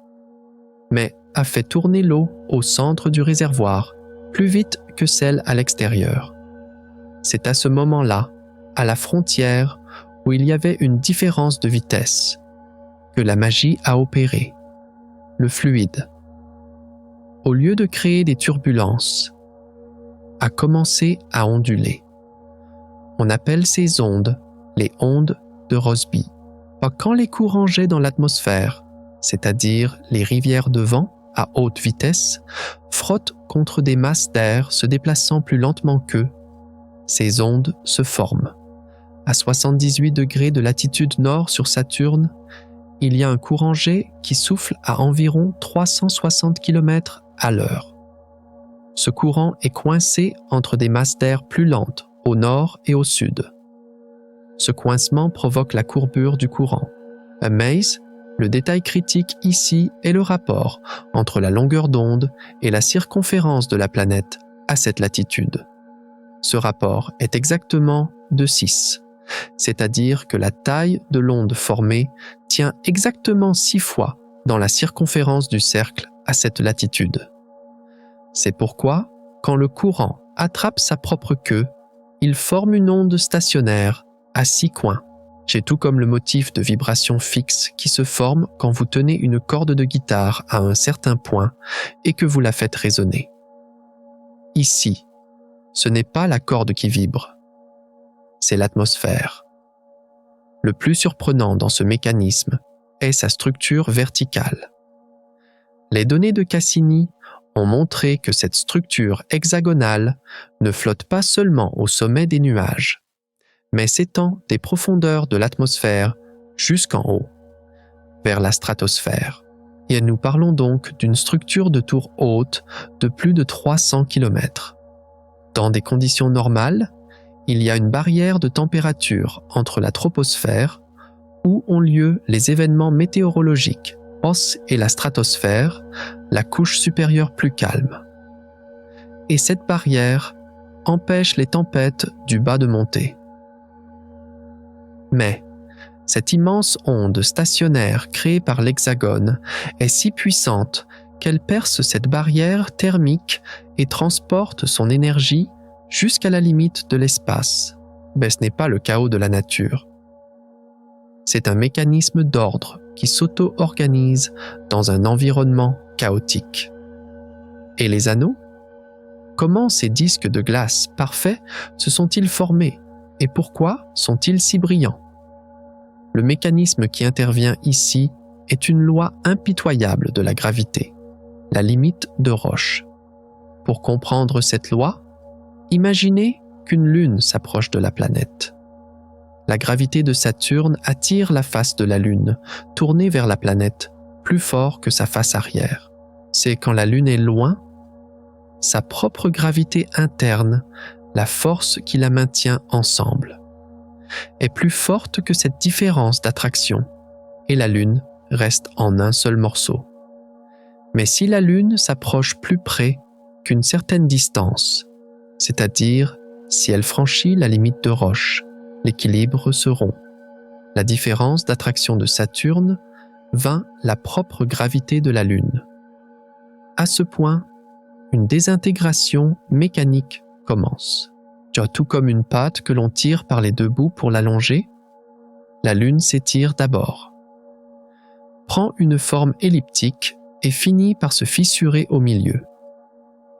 mais a fait tourner l'eau au centre du réservoir plus vite que celle à l'extérieur. C'est à ce moment-là, à la frontière où il y avait une différence de vitesse, que la magie a opéré. Le fluide, au lieu de créer des turbulences, a commencé à onduler. On appelle ces ondes les ondes de Rossby. Quand les courants jets dans l'atmosphère, c'est-à-dire les rivières de vent à haute vitesse, frottent contre des masses d'air se déplaçant plus lentement qu'eux, ces ondes se forment. À 78 degrés de latitude nord sur Saturne, il y a un courant jet qui souffle à environ 360 km à l'heure. Ce courant est coincé entre des masses d'air plus lentes au nord et au sud. Ce coincement provoque la courbure du courant. Mais le détail critique ici est le rapport entre la longueur d'onde et la circonférence de la planète à cette latitude. Ce rapport est exactement de 6, c'est-à-dire que la taille de l'onde formée tient exactement 6 fois dans la circonférence du cercle à cette latitude. C'est pourquoi, quand le courant attrape sa propre queue, il forme une onde stationnaire à 6 coins. C'est tout comme le motif de vibration fixe qui se forme quand vous tenez une corde de guitare à un certain point et que vous la faites résonner. Ici, ce n'est pas la corde qui vibre, c'est l'atmosphère. Le plus surprenant dans ce mécanisme est sa structure verticale. Les données de Cassini ont montré que cette structure hexagonale ne flotte pas seulement au sommet des nuages, mais s'étend des profondeurs de l'atmosphère jusqu'en haut, vers la stratosphère. Et nous parlons donc d'une structure de tour haute de plus de 300 km. Dans des conditions normales, il y a une barrière de température entre la troposphère, où ont lieu les événements météorologiques, et la stratosphère, la couche supérieure plus calme. Et cette barrière empêche les tempêtes du bas de monter. Mais cette immense onde stationnaire créée par l'hexagone est si puissante qu'elle perce cette barrière thermique et transporte son énergie jusqu'à la limite de l'espace. Mais ce n'est pas le chaos de la nature. C'est un mécanisme d'ordre qui s'auto-organise dans un environnement chaotique. Et les anneaux? Comment ces disques de glace parfaits se sont-ils formés et pourquoi sont-ils si brillants? Le mécanisme qui intervient ici est une loi impitoyable de la gravité, la limite de Roche. Pour comprendre cette loi, imaginez qu'une lune s'approche de la planète. La gravité de Saturne attire la face de la Lune, tournée vers la planète, plus fort que sa face arrière. C'est quand la Lune est loin, sa propre gravité interne, la force qui la maintient ensemble. est plus forte que cette différence d'attraction et la Lune reste en un seul morceau. Mais si la Lune s'approche plus près qu'une certaine distance, c'est-à-dire si elle franchit la limite de Roche, l'équilibre se rompt. La différence d'attraction de Saturne vainc la propre gravité de la Lune. À ce point, une désintégration mécanique commence. Tout comme une pâte que l'on tire par les deux bouts pour l'allonger, la Lune s'étire d'abord, prend une forme elliptique et finit par se fissurer au milieu.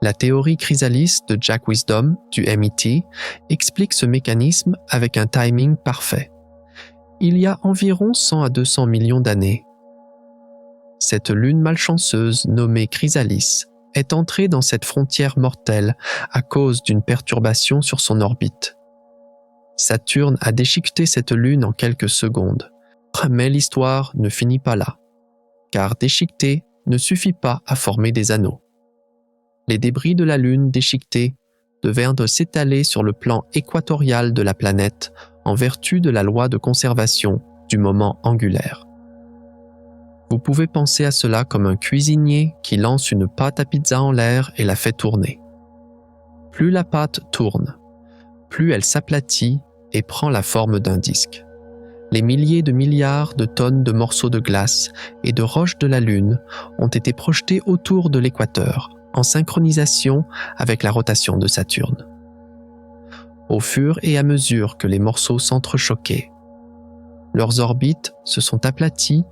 La théorie Chrysalis de Jack Wisdom du MIT explique ce mécanisme avec un timing parfait. Il y a environ 100 à 200 millions d'années, cette lune malchanceuse nommée Chrysalis est entrée dans cette frontière mortelle à cause d'une perturbation sur son orbite. Saturne a déchiqueté cette lune en quelques secondes, mais l'histoire ne finit pas là, car déchiqueter ne suffit pas à former des anneaux. Les débris de la lune déchiquetée devinrent s'étaler sur le plan équatorial de la planète en vertu de la loi de conservation du moment angulaire. Vous pouvez penser à cela comme un cuisinier qui lance une pâte à pizza en l'air et la fait tourner. Plus la pâte tourne, plus elle s'aplatit et prend la forme d'un disque. Les milliers de milliards de tonnes de morceaux de glace et de roches de la Lune ont été projetés autour de l'équateur, en synchronisation avec la rotation de Saturne. Au fur et à mesure que les morceaux s'entrechoquaient, leurs orbites se sont aplaties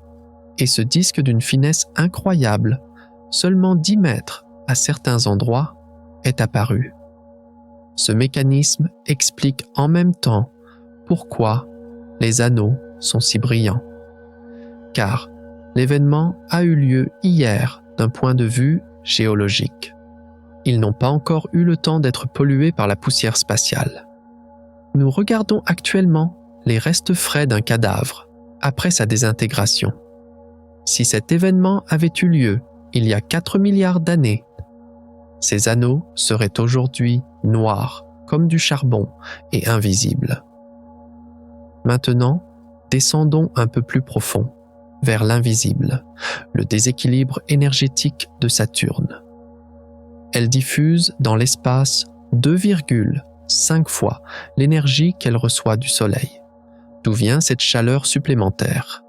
et ce disque d'une finesse incroyable, seulement 10 mètres à certains endroits, est apparu. Ce mécanisme explique en même temps pourquoi les anneaux sont si brillants. Car l'événement a eu lieu hier d'un point de vue géologique. Ils n'ont pas encore eu le temps d'être pollués par la poussière spatiale. Nous regardons actuellement les restes frais d'un cadavre après sa désintégration. Si cet événement avait eu lieu il y a 4 milliards d'années, ces anneaux seraient aujourd'hui noirs comme du charbon et invisibles. Maintenant, descendons un peu plus profond, vers l'invisible, le déséquilibre énergétique de Saturne. Elle diffuse dans l'espace 2,5 fois l'énergie qu'elle reçoit du Soleil. D'où vient cette chaleur supplémentaire?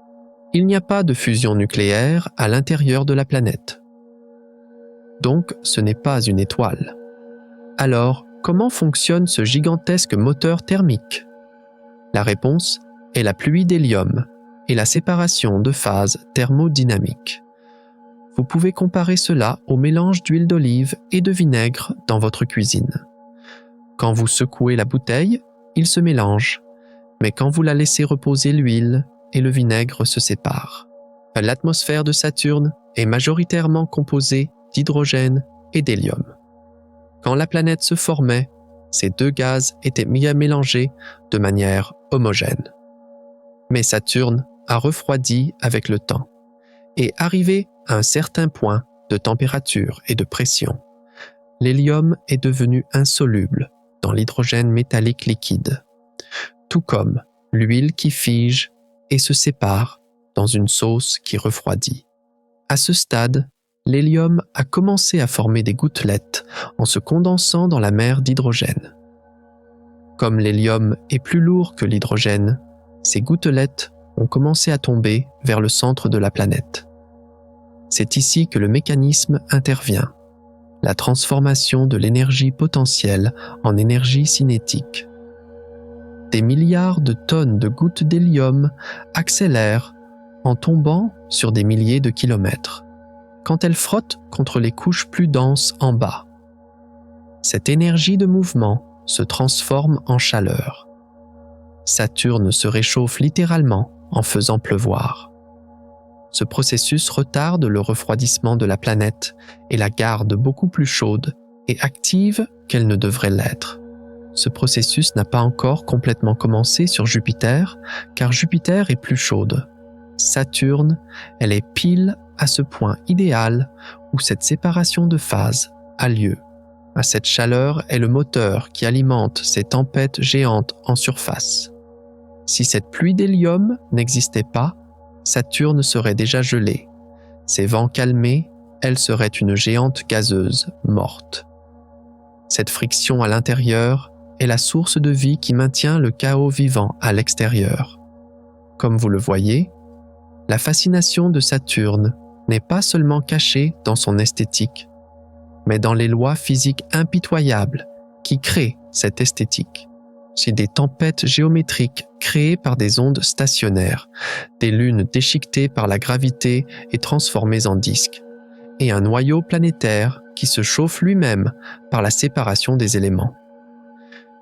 Il n'y a pas de fusion nucléaire à l'intérieur de la planète. Donc, ce n'est pas une étoile. Alors, comment fonctionne ce gigantesque moteur thermique? La réponse est la pluie d'hélium et la séparation de phases thermodynamiques. Vous pouvez comparer cela au mélange d'huile d'olive et de vinaigre dans votre cuisine. Quand vous secouez la bouteille, il se mélange, mais quand vous la laissez reposer, l'huile et le vinaigre se séparent. L'atmosphère de Saturne est majoritairement composée d'hydrogène et d'hélium. Quand la planète se formait, ces deux gaz étaient bien mélangés de manière homogène. Mais Saturne a refroidi avec le temps et arrivé à un certain point de température et de pression, l'hélium est devenu insoluble dans l'hydrogène métallique liquide, tout comme l'huile qui fige et se sépare dans une sauce qui refroidit. À ce stade, l'hélium a commencé à former des gouttelettes en se condensant dans la mer d'hydrogène. Comme l'hélium est plus lourd que l'hydrogène, ces gouttelettes ont commencé à tomber vers le centre de la planète. C'est ici que le mécanisme intervient, la transformation de l'énergie potentielle en énergie cinétique. Des milliards de tonnes de gouttes d'hélium accélèrent en tombant sur des milliers de kilomètres, quand elles frottent contre les couches plus denses en bas. Cette énergie de mouvement se transforme en chaleur. Saturne se réchauffe littéralement en faisant pleuvoir. Ce processus retarde le refroidissement de la planète et la garde beaucoup plus chaude et active qu'elle ne devrait l'être. Ce processus n'a pas encore complètement commencé sur Jupiter, car Jupiter est plus chaude. Saturne, elle est pile à ce point idéal où cette séparation de phases a lieu. Cette chaleur est le moteur qui alimente ces tempêtes géantes en surface. Si cette pluie d'hélium n'existait pas, Saturne serait déjà gelée. Ses vents calmés, elle serait une géante gazeuse morte. Cette friction à l'intérieur est la source de vie qui maintient le chaos vivant à l'extérieur. Comme vous le voyez, la fascination de Saturne n'est pas seulement cachée dans son esthétique, mais dans les lois physiques impitoyables qui créent cette esthétique. C'est des tempêtes géométriques créées par des ondes stationnaires, des lunes déchiquetées par la gravité et transformées en disques, et un noyau planétaire qui se chauffe lui-même par la séparation des éléments.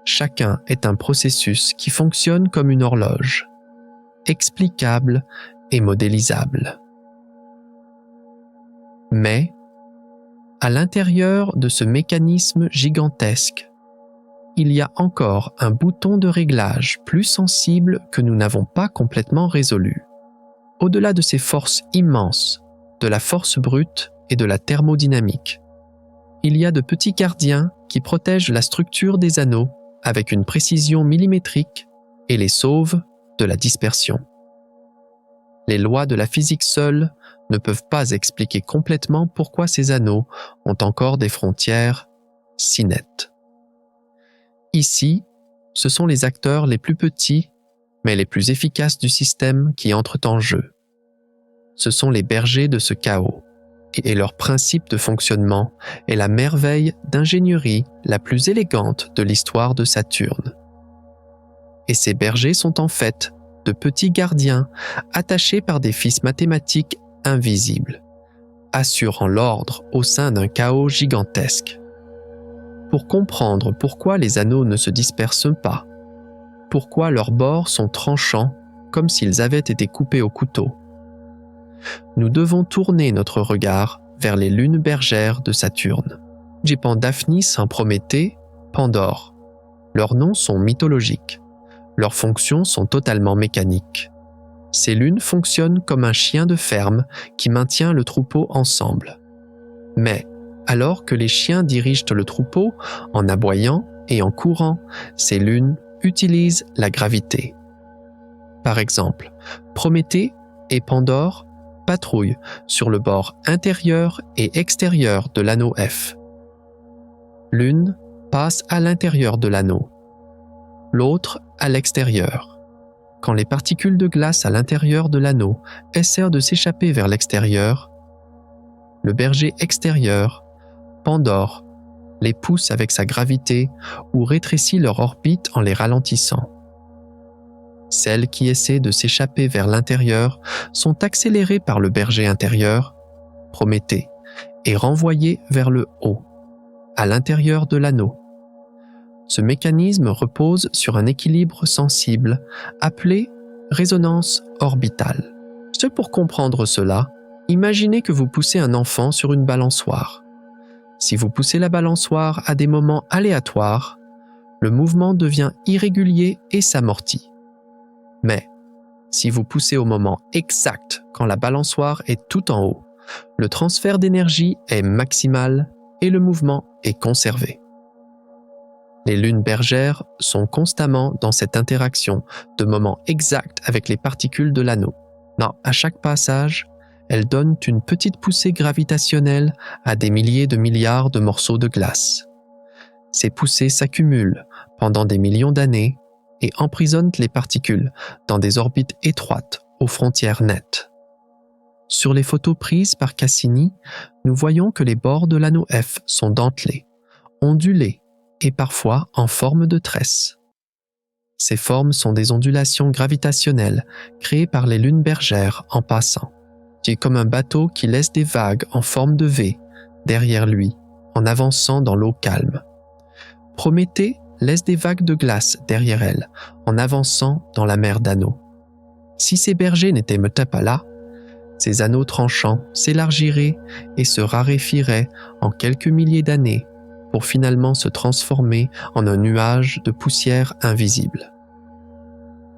Chacun est un processus qui fonctionne comme une horloge, explicable et modélisable. Mais, à l'intérieur de ce mécanisme gigantesque, il y a encore un bouton de réglage plus sensible que nous n'avons pas complètement résolu. Au-delà de ces forces immenses, de la force brute et de la thermodynamique, il y a de petits gardiens qui protègent la structure des anneaux avec une précision millimétrique et les sauvent de la dispersion. Les lois de la physique seules ne peuvent pas expliquer complètement pourquoi ces anneaux ont encore des frontières si nettes. Ici, ce sont les acteurs les plus petits, mais les plus efficaces du système qui entrent en jeu. Ce sont les bergers de ce chaos, et leur principe de fonctionnement est la merveille d'ingénierie la plus élégante de l'histoire de Saturne. Et ces bergers sont en fait de petits gardiens attachés par des fils mathématiques invisibles, assurant l'ordre au sein d'un chaos gigantesque. Pour comprendre pourquoi les anneaux ne se dispersent pas, pourquoi leurs bords sont tranchants comme s'ils avaient été coupés au couteau, nous devons tourner notre regard vers les lunes bergères de Saturne. Daphnis en Prométhée, Pandore. Leurs noms sont mythologiques. Leurs fonctions sont totalement mécaniques. Ces lunes fonctionnent comme un chien de ferme qui maintient le troupeau ensemble. Mais, alors que les chiens dirigent le troupeau en aboyant et en courant, ces lunes utilisent la gravité. Par exemple, Prométhée et Pandore patrouillent sur le bord intérieur et extérieur de l'anneau F. L'une passe à l'intérieur de l'anneau, l'autre à l'extérieur. Quand les particules de glace à l'intérieur de l'anneau essaient de s'échapper vers l'extérieur, le berger extérieur, Pandore, les pousse avec sa gravité ou rétrécit leur orbite en les ralentissant. Celles qui essaient de s'échapper vers l'intérieur sont accélérées par le berger intérieur, Prométhée, et renvoyées vers le haut, à l'intérieur de l'anneau. Ce mécanisme repose sur un équilibre sensible appelé résonance orbitale. Pour comprendre cela, imaginez que vous poussez un enfant sur une balançoire. Si vous poussez la balançoire à des moments aléatoires, le mouvement devient irrégulier et s'amortit. Mais, si vous poussez au moment exact quand la balançoire est tout en haut, le transfert d'énergie est maximal et le mouvement est conservé. Les lunes bergères sont constamment dans cette interaction de moment exact avec les particules de l'anneau. À chaque passage, elles donnent une petite poussée gravitationnelle à des milliers de milliards de morceaux de glace. Ces poussées s'accumulent pendant des millions d'années et emprisonnent les particules dans des orbites étroites aux frontières nettes. Sur les photos prises par Cassini, nous voyons que les bords de l'anneau F sont dentelés, ondulés et parfois en forme de tresse. Ces formes sont des ondulations gravitationnelles créées par les lunes bergères en passant. C'est comme un bateau qui laisse des vagues en forme de V derrière lui en avançant dans l'eau calme. Prométhée laisse des vagues de glace derrière elle en avançant dans la mer d'anneaux. Si ces bergers n'étaient pas là, ces anneaux tranchants s'élargiraient et se raréfieraient en quelques milliers d'années pour finalement se transformer en un nuage de poussière invisible.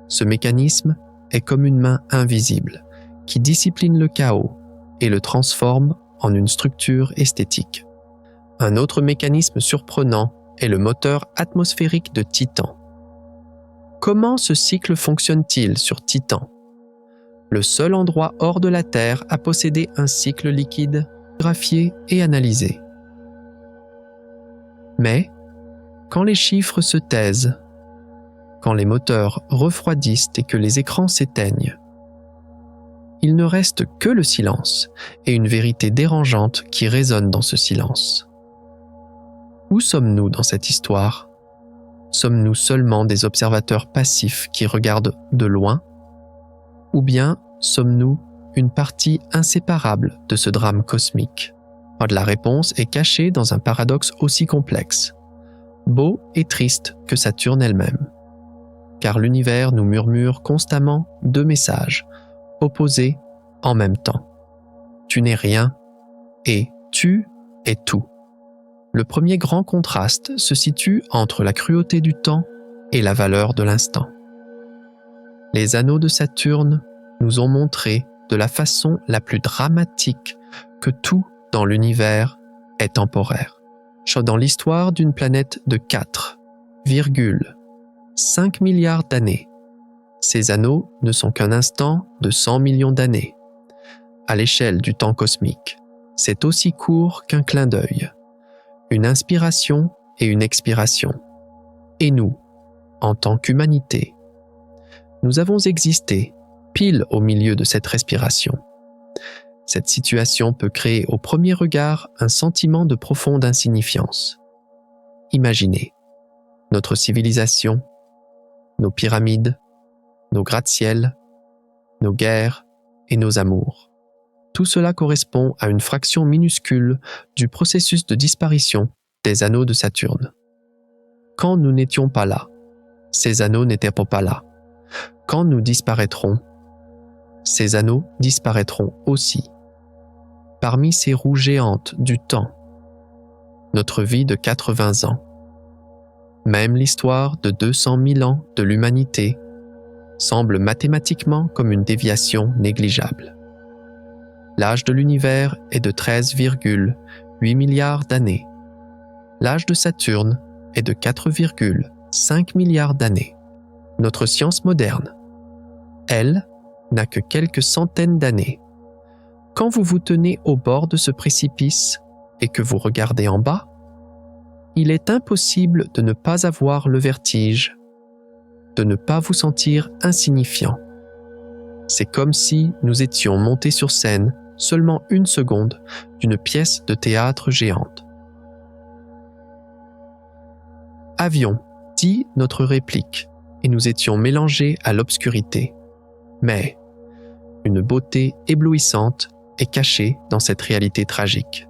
Ce mécanisme est comme une main invisible qui discipline le chaos et le transforme en une structure esthétique. Un autre mécanisme surprenant est le moteur atmosphérique de Titan. Comment ce cycle fonctionne-t-il sur Titan, le seul endroit hors de la Terre à posséder un cycle liquide, graphié et analysé? Mais, quand les chiffres se taisent, quand les moteurs refroidissent et que les écrans s'éteignent, il ne reste que le silence et une vérité dérangeante qui résonne dans ce silence. Où sommes-nous dans cette histoire? Sommes-nous seulement des observateurs passifs qui regardent de loin? Ou bien sommes-nous une partie inséparable de ce drame cosmique? La réponse est cachée dans un paradoxe aussi complexe, beau et triste que Saturne elle-même. Car l'univers nous murmure constamment deux messages, opposés en même temps. Tu n'es rien et tu es tout. Le premier grand contraste se situe entre la cruauté du temps et la valeur de l'instant. Les anneaux de Saturne nous ont montré de la façon la plus dramatique que tout dans l'univers est temporaire. Dans l'histoire d'une planète de 4,5 milliards d'années, ces anneaux ne sont qu'un instant de 100 millions d'années. À l'échelle du temps cosmique, c'est aussi court qu'un clin d'œil, une inspiration et une expiration. Et nous, en tant qu'humanité, nous avons existé pile au milieu de cette respiration. Cette situation peut créer au premier regard un sentiment de profonde insignifiance. Imaginez notre civilisation, nos pyramides, nos gratte-ciels, nos guerres et nos amours. Tout cela correspond à une fraction minuscule du processus de disparition des anneaux de Saturne. Quand nous n'étions pas là, ces anneaux n'étaient pas là. Quand nous disparaîtrons, ces anneaux disparaîtront aussi. Parmi ces roues géantes du temps, notre vie de 80 ans, même l'histoire de 200 000 ans de l'humanité semble mathématiquement comme une déviation négligeable. L'âge de l'univers est de 13,8 milliards d'années. L'âge de Saturne est de 4,5 milliards d'années. Notre science moderne, elle, n'a que quelques centaines d'années. Quand vous vous tenez au bord de ce précipice et que vous regardez en bas, il est impossible de ne pas avoir le vertige, de ne pas vous sentir insignifiant. C'est comme si nous étions montés sur scène seulement une seconde d'une pièce de théâtre géante. Avions dit notre réplique et nous étions mélangés à l'obscurité. Mais une beauté éblouissante est cachée dans cette réalité tragique,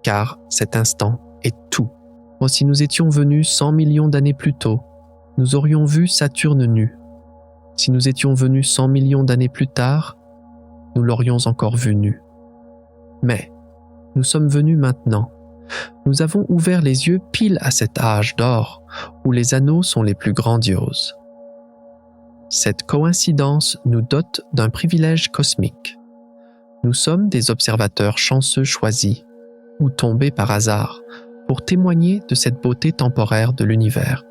car cet instant est tout. Si nous étions venus 100 millions d'années plus tôt, nous aurions vu Saturne nu. Si nous étions venus 100 millions d'années plus tard, nous l'aurions encore vu nu. Mais nous sommes venus maintenant. Nous avons ouvert les yeux pile à cet âge d'or où les anneaux sont les plus grandioses. Cette coïncidence nous dote d'un privilège cosmique. Nous sommes des observateurs chanceux choisis ou tombés par hasard pour témoigner de cette beauté temporaire de l'univers.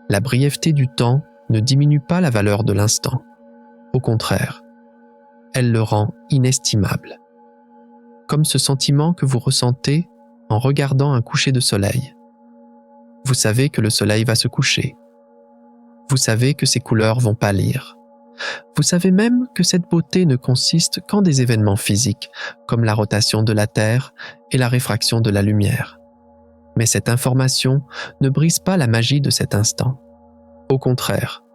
La brièveté du temps ne diminue pas la valeur de l'instant. Au contraire, elle le rend inestimable. Comme ce sentiment que vous ressentez en regardant un coucher de soleil. Vous savez que le soleil va se coucher. Vous savez que ses couleurs vont pâlir. Vous savez même que cette beauté ne consiste qu'en des événements physiques, comme la rotation de la Terre et la réfraction de la lumière. Mais cette information ne brise pas la magie de cet instant. Au contraire,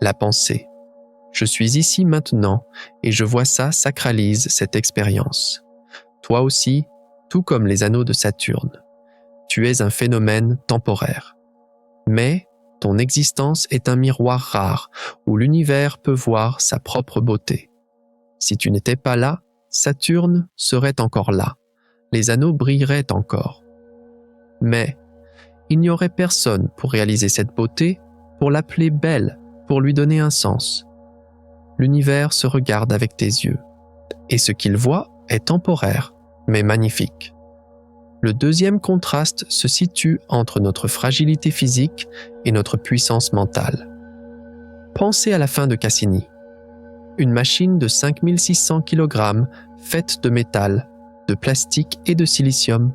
la pensée « je suis ici maintenant et je vois ça » sacralise cette expérience. Toi aussi, tout comme les anneaux de Saturne, tu es un phénomène temporaire. Mais ton existence est un miroir rare où l'univers peut voir sa propre beauté. Si tu n'étais pas là, Saturne serait encore là. Les anneaux brilleraient encore. Mais il n'y aurait personne pour réaliser cette beauté, pour l'appeler belle, pour lui donner un sens. L'univers se regarde avec tes yeux, et ce qu'il voit est temporaire, mais magnifique. Le deuxième contraste se situe entre notre fragilité physique et notre puissance mentale. Pensez à la fin de Cassini. Une machine de 5600 kg faite de métal, de plastique et de silicium.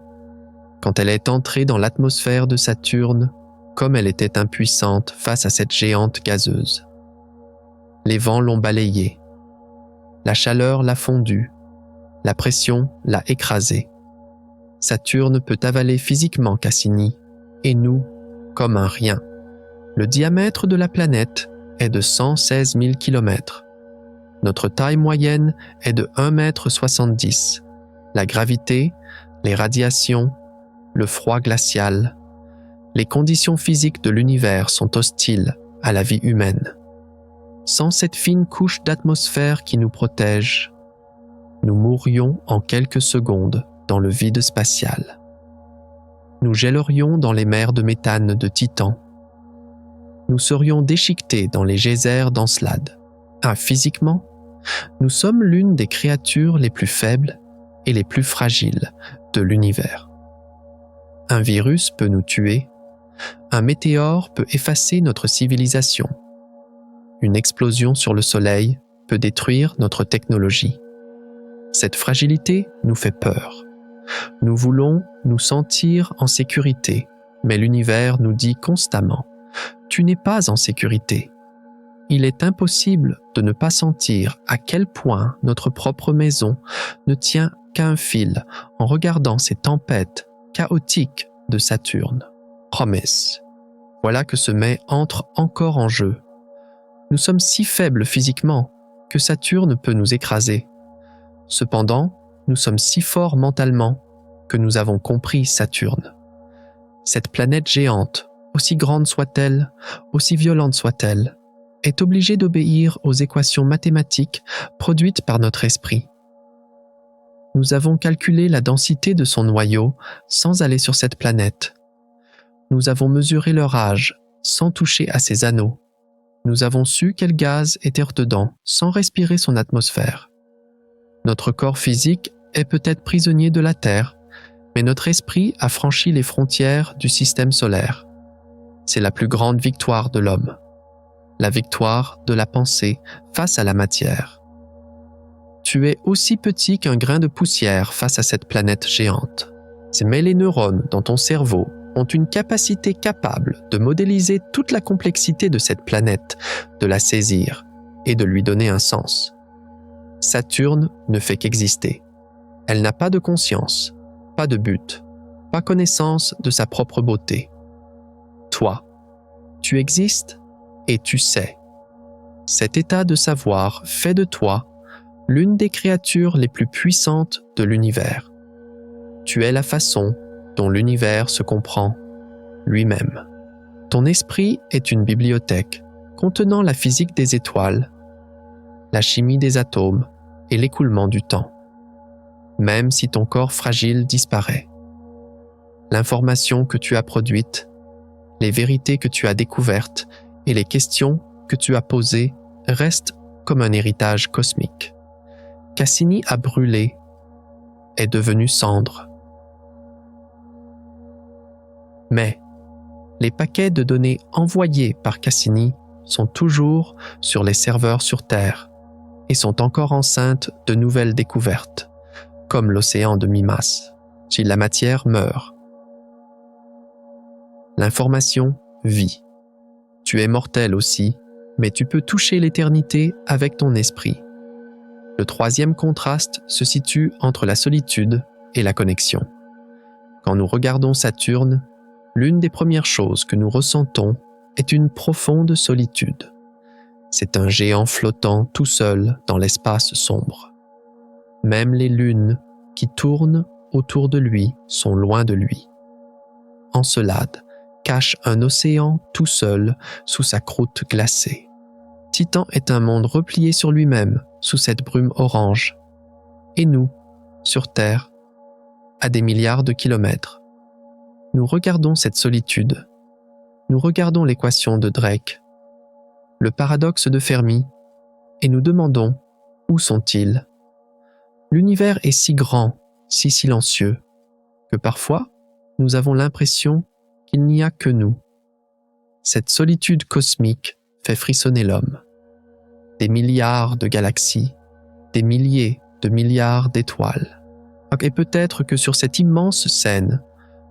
Quand elle est entrée dans l'atmosphère de Saturne, comme elle était impuissante face à cette géante gazeuse. Les vents l'ont balayée. La chaleur l'a fondue. La pression l'a écrasée. Saturne peut avaler physiquement Cassini, et nous, comme un rien. Le diamètre de la planète est de 116 000 km. Notre taille moyenne est de 1,70 m. La gravité, les radiations, le froid glacial, les conditions physiques de l'univers sont hostiles à la vie humaine. Sans cette fine couche d'atmosphère qui nous protège, nous mourrions en quelques secondes dans le vide spatial. Nous gèlerions dans les mers de méthane de Titan. Nous serions déchiquetés dans les geysers d'Encelade. Physiquement, nous sommes l'une des créatures les plus faibles et les plus fragiles de l'univers. Un virus peut nous tuer, un météore peut effacer notre civilisation. Une explosion sur le Soleil peut détruire notre technologie. Cette fragilité nous fait peur. Nous voulons nous sentir en sécurité, mais l'univers nous dit constamment « Tu n'es pas en sécurité ». Il est impossible de ne pas sentir à quel point notre propre maison ne tient qu'à un fil en regardant ces tempêtes chaotiques de Saturne. Promesse. Voilà que ce mets entre encore en jeu. Nous sommes si faibles physiquement que Saturne peut nous écraser. Cependant, nous sommes si forts mentalement que nous avons compris Saturne. Cette planète géante, aussi grande soit-elle, aussi violente soit-elle, est obligée d'obéir aux équations mathématiques produites par notre esprit. Nous avons calculé la densité de son noyau sans aller sur cette planète. Nous avons mesuré leur âge sans toucher à ses anneaux. Nous avons su quel gaz était dedans sans respirer son atmosphère. Notre corps physique est peut-être prisonnier de la Terre, mais notre esprit a franchi les frontières du système solaire. C'est la plus grande victoire de l'homme. La victoire de la pensée face à la matière. Tu es aussi petit qu'un grain de poussière face à cette planète géante. Mais les neurones dans ton cerveau ont une capacité capable de modéliser toute la complexité de cette planète, de la saisir et de lui donner un sens. Saturne ne fait qu'exister. Elle n'a pas de conscience, pas de but, pas connaissance de sa propre beauté. Toi, tu existes et tu sais. Cet état de savoir fait de toi l'une des créatures les plus puissantes de l'univers. Tu es la façon dont l'univers se comprend lui-même. Ton esprit est une bibliothèque contenant la physique des étoiles, la chimie des atomes et l'écoulement du temps. Même si ton corps fragile disparaît, l'information que tu as produite, les vérités que tu as découvertes et les questions que tu as posées restent comme un héritage cosmique. Cassini a brûlé, est devenu cendre. Mais les paquets de données envoyés par Cassini sont toujours sur les serveurs sur Terre et sont encore enceintes de nouvelles découvertes, comme l'océan de mi-masse, si la matière meurt. L'information vit. Tu es mortel aussi, mais tu peux toucher l'éternité avec ton esprit. Le troisième contraste se situe entre la solitude et la connexion. Quand nous regardons Saturne, l'une des premières choses que nous ressentons est une profonde solitude. C'est un géant flottant tout seul dans l'espace sombre. Même les lunes qui tournent autour de lui sont loin de lui. Encelade cache un océan tout seul sous sa croûte glacée. Titan est un monde replié sur lui-même sous cette brume orange. Et nous, sur Terre, à des milliards de kilomètres, nous regardons cette solitude. Nous regardons l'équation de Drake, le paradoxe de Fermi, et nous demandons où sont-ils? L'univers est si grand, si silencieux, que parfois nous avons l'impression qu'il n'y a que nous. Cette solitude cosmique fait frissonner l'homme. Des milliards de galaxies, des milliers de milliards d'étoiles. Et peut-être que sur cette immense scène,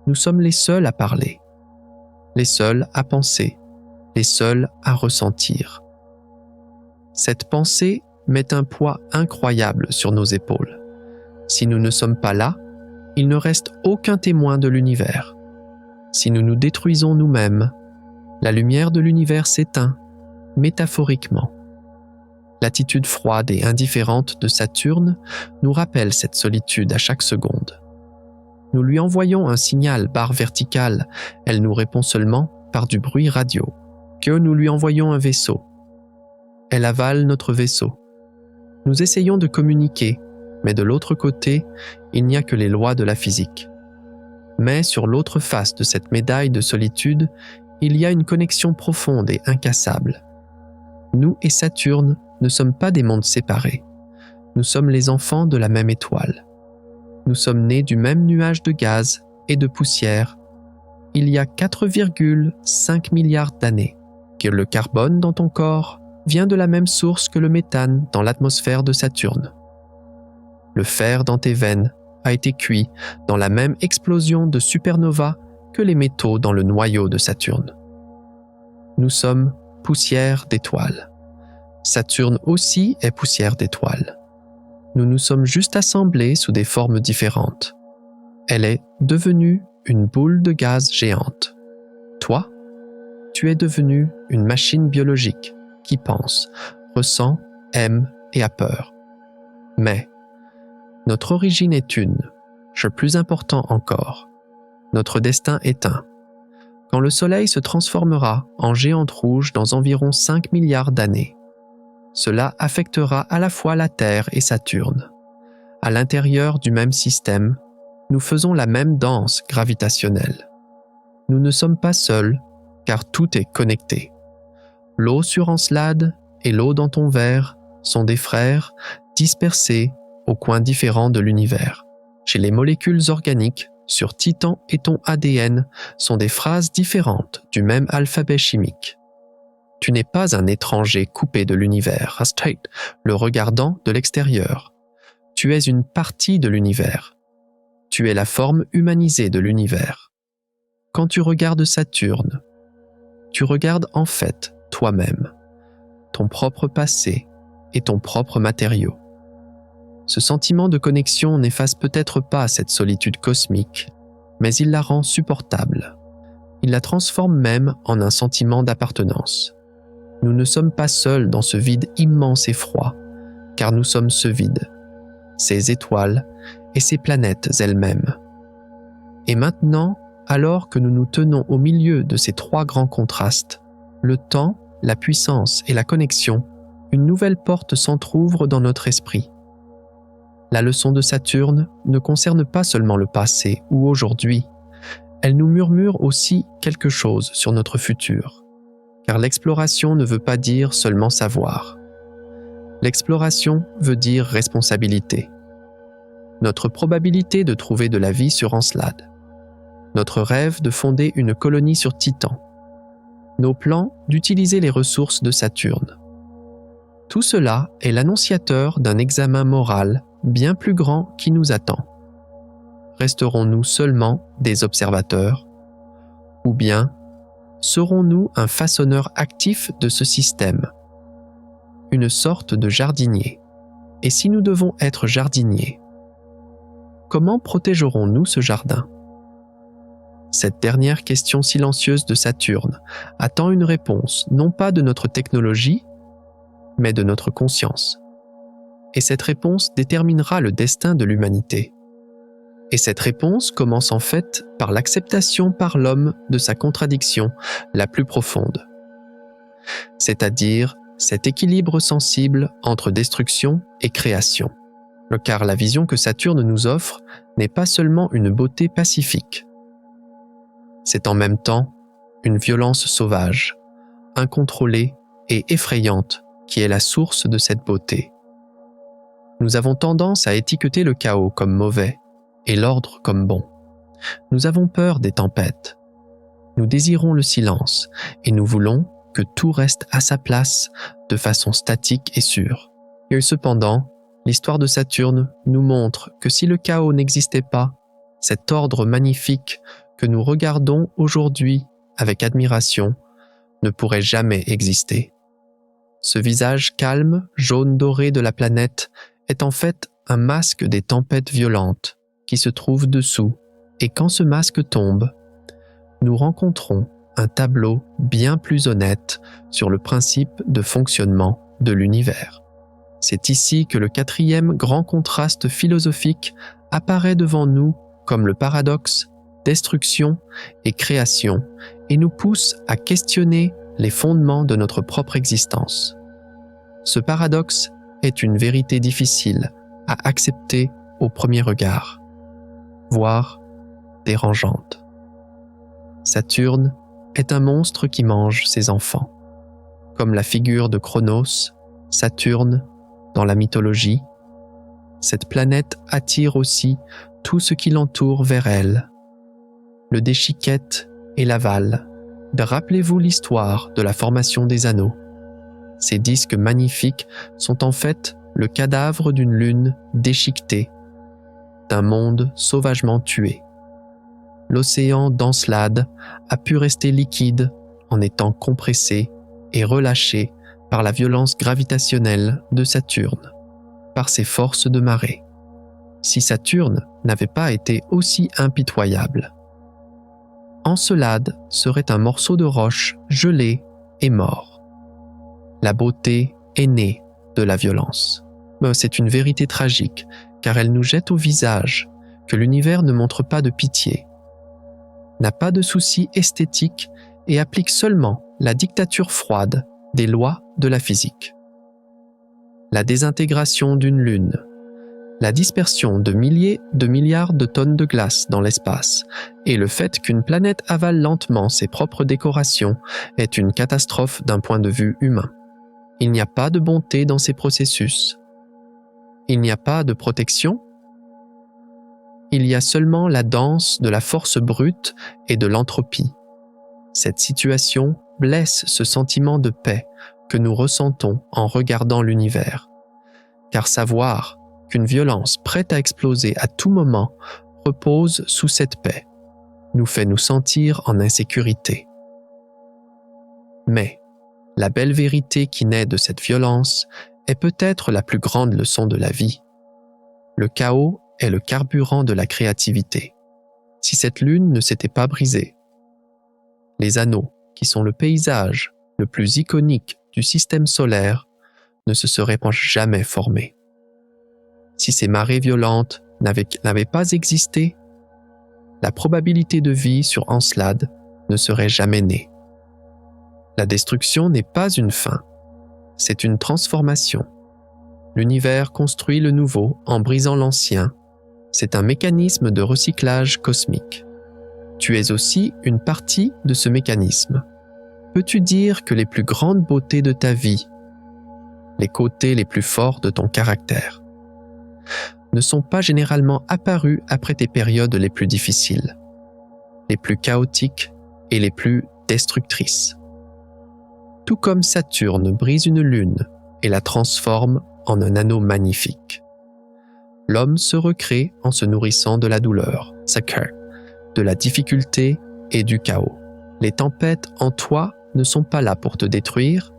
nous sommes les seuls à parler, les seuls à penser, les seuls à ressentir. Cette pensée met un poids incroyable sur nos épaules. Si nous ne sommes pas là, il ne reste aucun témoin de l'univers. Si nous nous détruisons nous-mêmes, la lumière de l'univers s'éteint, métaphoriquement. L'attitude froide et indifférente de Saturne nous rappelle cette solitude à chaque seconde. Nous lui envoyons un signal barre verticale, elle nous répond seulement par du bruit radio. Que nous lui envoyons un vaisseau. Elle avale notre vaisseau. Nous essayons de communiquer, mais de l'autre côté, il n'y a que les lois de la physique. Mais sur l'autre face de cette médaille de solitude, il y a une connexion profonde et incassable. Nous et Saturne ne sommes pas des mondes séparés. Nous sommes les enfants de la même étoile. Nous sommes nés du même nuage de gaz et de poussière il y a 4,5 milliards d'années, que le carbone dans ton corps vient de la même source que le méthane dans l'atmosphère de Saturne. Le fer dans tes veines a été cuit dans la même explosion de supernova que les métaux dans le noyau de Saturne. Nous sommes poussière d'étoiles. Saturne aussi est poussière d'étoiles. Nous nous sommes juste assemblés sous des formes différentes. Elle est devenue une boule de gaz géante. Toi, tu es devenu une machine biologique qui pense, ressent, aime et a peur. Mais notre origine est une, plus important encore. Notre destin est un. Quand le Soleil se transformera en géante rouge dans environ 5 milliards d'années, cela affectera à la fois la Terre et Saturne. À l'intérieur du même système, nous faisons la même danse gravitationnelle. Nous ne sommes pas seuls, car tout est connecté. L'eau sur Encelade et l'eau dans ton verre sont des frères dispersés aux coins différents de l'univers. Chez les molécules organiques, sur Titan et ton ADN sont des phrases différentes du même alphabet chimique. Tu n'es pas un étranger coupé de l'univers, le regardant de l'extérieur. Tu es une partie de l'univers. Tu es la forme humanisée de l'univers. Quand tu regardes Saturne, tu regardes en fait toi-même, ton propre passé et ton propre matériau. Ce sentiment de connexion n'efface peut-être pas cette solitude cosmique, mais il la rend supportable. Il la transforme même en un sentiment d'appartenance. Nous ne sommes pas seuls dans ce vide immense et froid, car nous sommes ce vide, ces étoiles et ces planètes elles-mêmes. Et maintenant, alors que nous nous tenons au milieu de ces trois grands contrastes, le temps, la puissance et la connexion, une nouvelle porte s'entr'ouvre dans notre esprit. La leçon de Saturne ne concerne pas seulement le passé ou aujourd'hui, elle nous murmure aussi quelque chose sur notre futur, car l'exploration ne veut pas dire seulement savoir. L'exploration veut dire responsabilité. Notre probabilité de trouver de la vie sur Encelade, notre rêve de fonder une colonie sur Titan, nos plans d'utiliser les ressources de Saturne. Tout cela est l'annonciateur d'un examen moral bien plus grand qui nous attend. Resterons-nous seulement des observateurs, ou bien serons-nous un façonneur actif de ce système, une sorte de jardinier? Et si nous devons être jardiniers, comment protégerons-nous ce jardin? Cette dernière question silencieuse de Saturne attend une réponse non pas de notre technologie, mais de notre conscience. Et cette réponse déterminera le destin de l'humanité. Et cette réponse commence en fait par l'acceptation par l'homme de sa contradiction la plus profonde, c'est-à-dire cet équilibre sensible entre destruction et création. Car la vision que Saturne nous offre n'est pas seulement une beauté pacifique. C'est en même temps une violence sauvage, incontrôlée et effrayante qui est la source de cette beauté. Nous avons tendance à étiqueter le chaos comme mauvais et l'ordre comme bon. Nous avons peur des tempêtes. Nous désirons le silence et nous voulons, que tout reste à sa place de façon statique et sûre. Et cependant, l'histoire de Saturne nous montre que si le chaos n'existait pas, cet ordre magnifique que nous regardons aujourd'hui avec admiration ne pourrait jamais exister. Ce visage calme, jaune doré de la planète est en fait un masque des tempêtes violentes qui se trouve dessous, et quand ce masque tombe, nous rencontrons un tableau bien plus honnête sur le principe de fonctionnement de l'univers. C'est ici que le quatrième grand contraste philosophique apparaît devant nous comme le paradoxe destruction et création et nous pousse à questionner les fondements de notre propre existence. Ce paradoxe est une vérité difficile à accepter au premier regard, voire dérangeante. Saturne est un monstre qui mange ses enfants. Comme la figure de Cronos, Saturne, dans la mythologie, cette planète attire aussi tout ce qui l'entoure vers elle. Le déchiquette et l'avale. Rappelez-vous l'histoire de la formation des anneaux. Ces disques magnifiques sont en fait le cadavre d'une lune déchiquetée, d'un monde sauvagement tué. L'océan d'Encelade a pu rester liquide en étant compressé et relâché par la violence gravitationnelle de Saturne, par ses forces de marée. Si Saturne n'avait pas été aussi impitoyable, Encelade serait un morceau de roche gelé et mort. La beauté est née de la violence. Mais c'est une vérité tragique, car elle nous jette au visage que l'univers ne montre pas de pitié, n'a pas de soucis esthétiques et applique seulement la dictature froide des lois de la physique. La désintégration d'une lune, la dispersion de milliers de milliards de tonnes de glace dans l'espace et le fait qu'une planète avale lentement ses propres décorations est une catastrophe d'un point de vue humain. Il n'y a pas de bonté dans ces processus. Il n'y a pas de protection. Il y a seulement la danse de la force brute et de l'entropie. Cette situation blesse ce sentiment de paix que nous ressentons en regardant l'univers. Car savoir qu'une violence prête à exploser à tout moment repose sous cette paix nous fait nous sentir en insécurité. Mais la belle vérité qui naît de cette violence est peut-être la plus grande leçon de la vie. Le chaos est le carburant de la créativité. Si cette lune ne s'était pas brisée, les anneaux, qui sont le paysage le plus iconique du système solaire, ne se seraient jamais formés. Si ces marées violentes n'avaient pas existé, la probabilité de vie sur Encelade ne serait jamais née. La destruction n'est pas une fin, c'est une transformation. L'univers construit le nouveau en brisant l'ancien. C'est un mécanisme de recyclage cosmique. Tu es aussi une partie de ce mécanisme. Peux-tu dire que les plus grandes beautés de ta vie, les côtés les plus forts de ton caractère, ne sont pas généralement apparus après tes périodes les plus difficiles, les plus chaotiques et les plus destructrices? Tout comme Saturne brise une lune et la transforme en un anneau magnifique. L'homme se recrée en se nourrissant de la douleur, Sakar, de la difficulté et du chaos. Les tempêtes en toi ne sont pas là pour te détruire,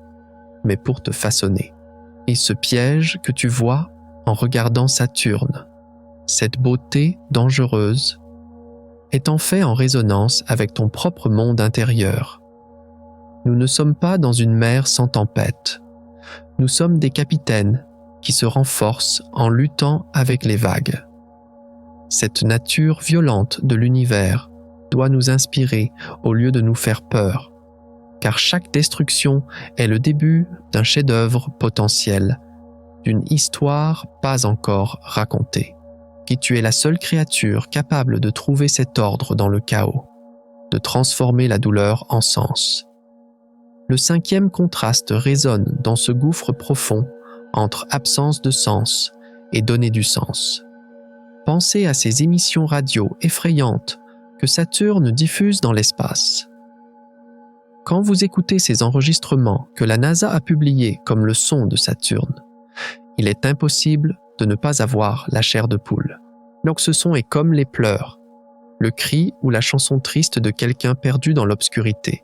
mais pour te façonner. Et ce piège que tu vois en regardant Saturne, cette beauté dangereuse, est en fait en résonance avec ton propre monde intérieur. Nous ne sommes pas dans une mer sans tempête. Nous sommes des capitaines qui se renforcent en luttant avec les vagues. Cette nature violente de l'univers doit nous inspirer au lieu de nous faire peur, car chaque destruction est le début d'un chef-d'œuvre potentiel, d'une histoire pas encore racontée. Et tu es la seule créature capable de trouver cet ordre dans le chaos, de transformer la douleur en sens. Le cinquième contraste résonne dans ce gouffre profond entre absence de sens et donner du sens. Pensez à ces émissions radio effrayantes que Saturne diffuse dans l'espace. Quand vous écoutez ces enregistrements que la NASA a publiés comme le son de Saturne, il est impossible de ne pas avoir la chair de poule. Donc ce son est comme les pleurs, le cri ou la chanson triste de quelqu'un perdu dans l'obscurité.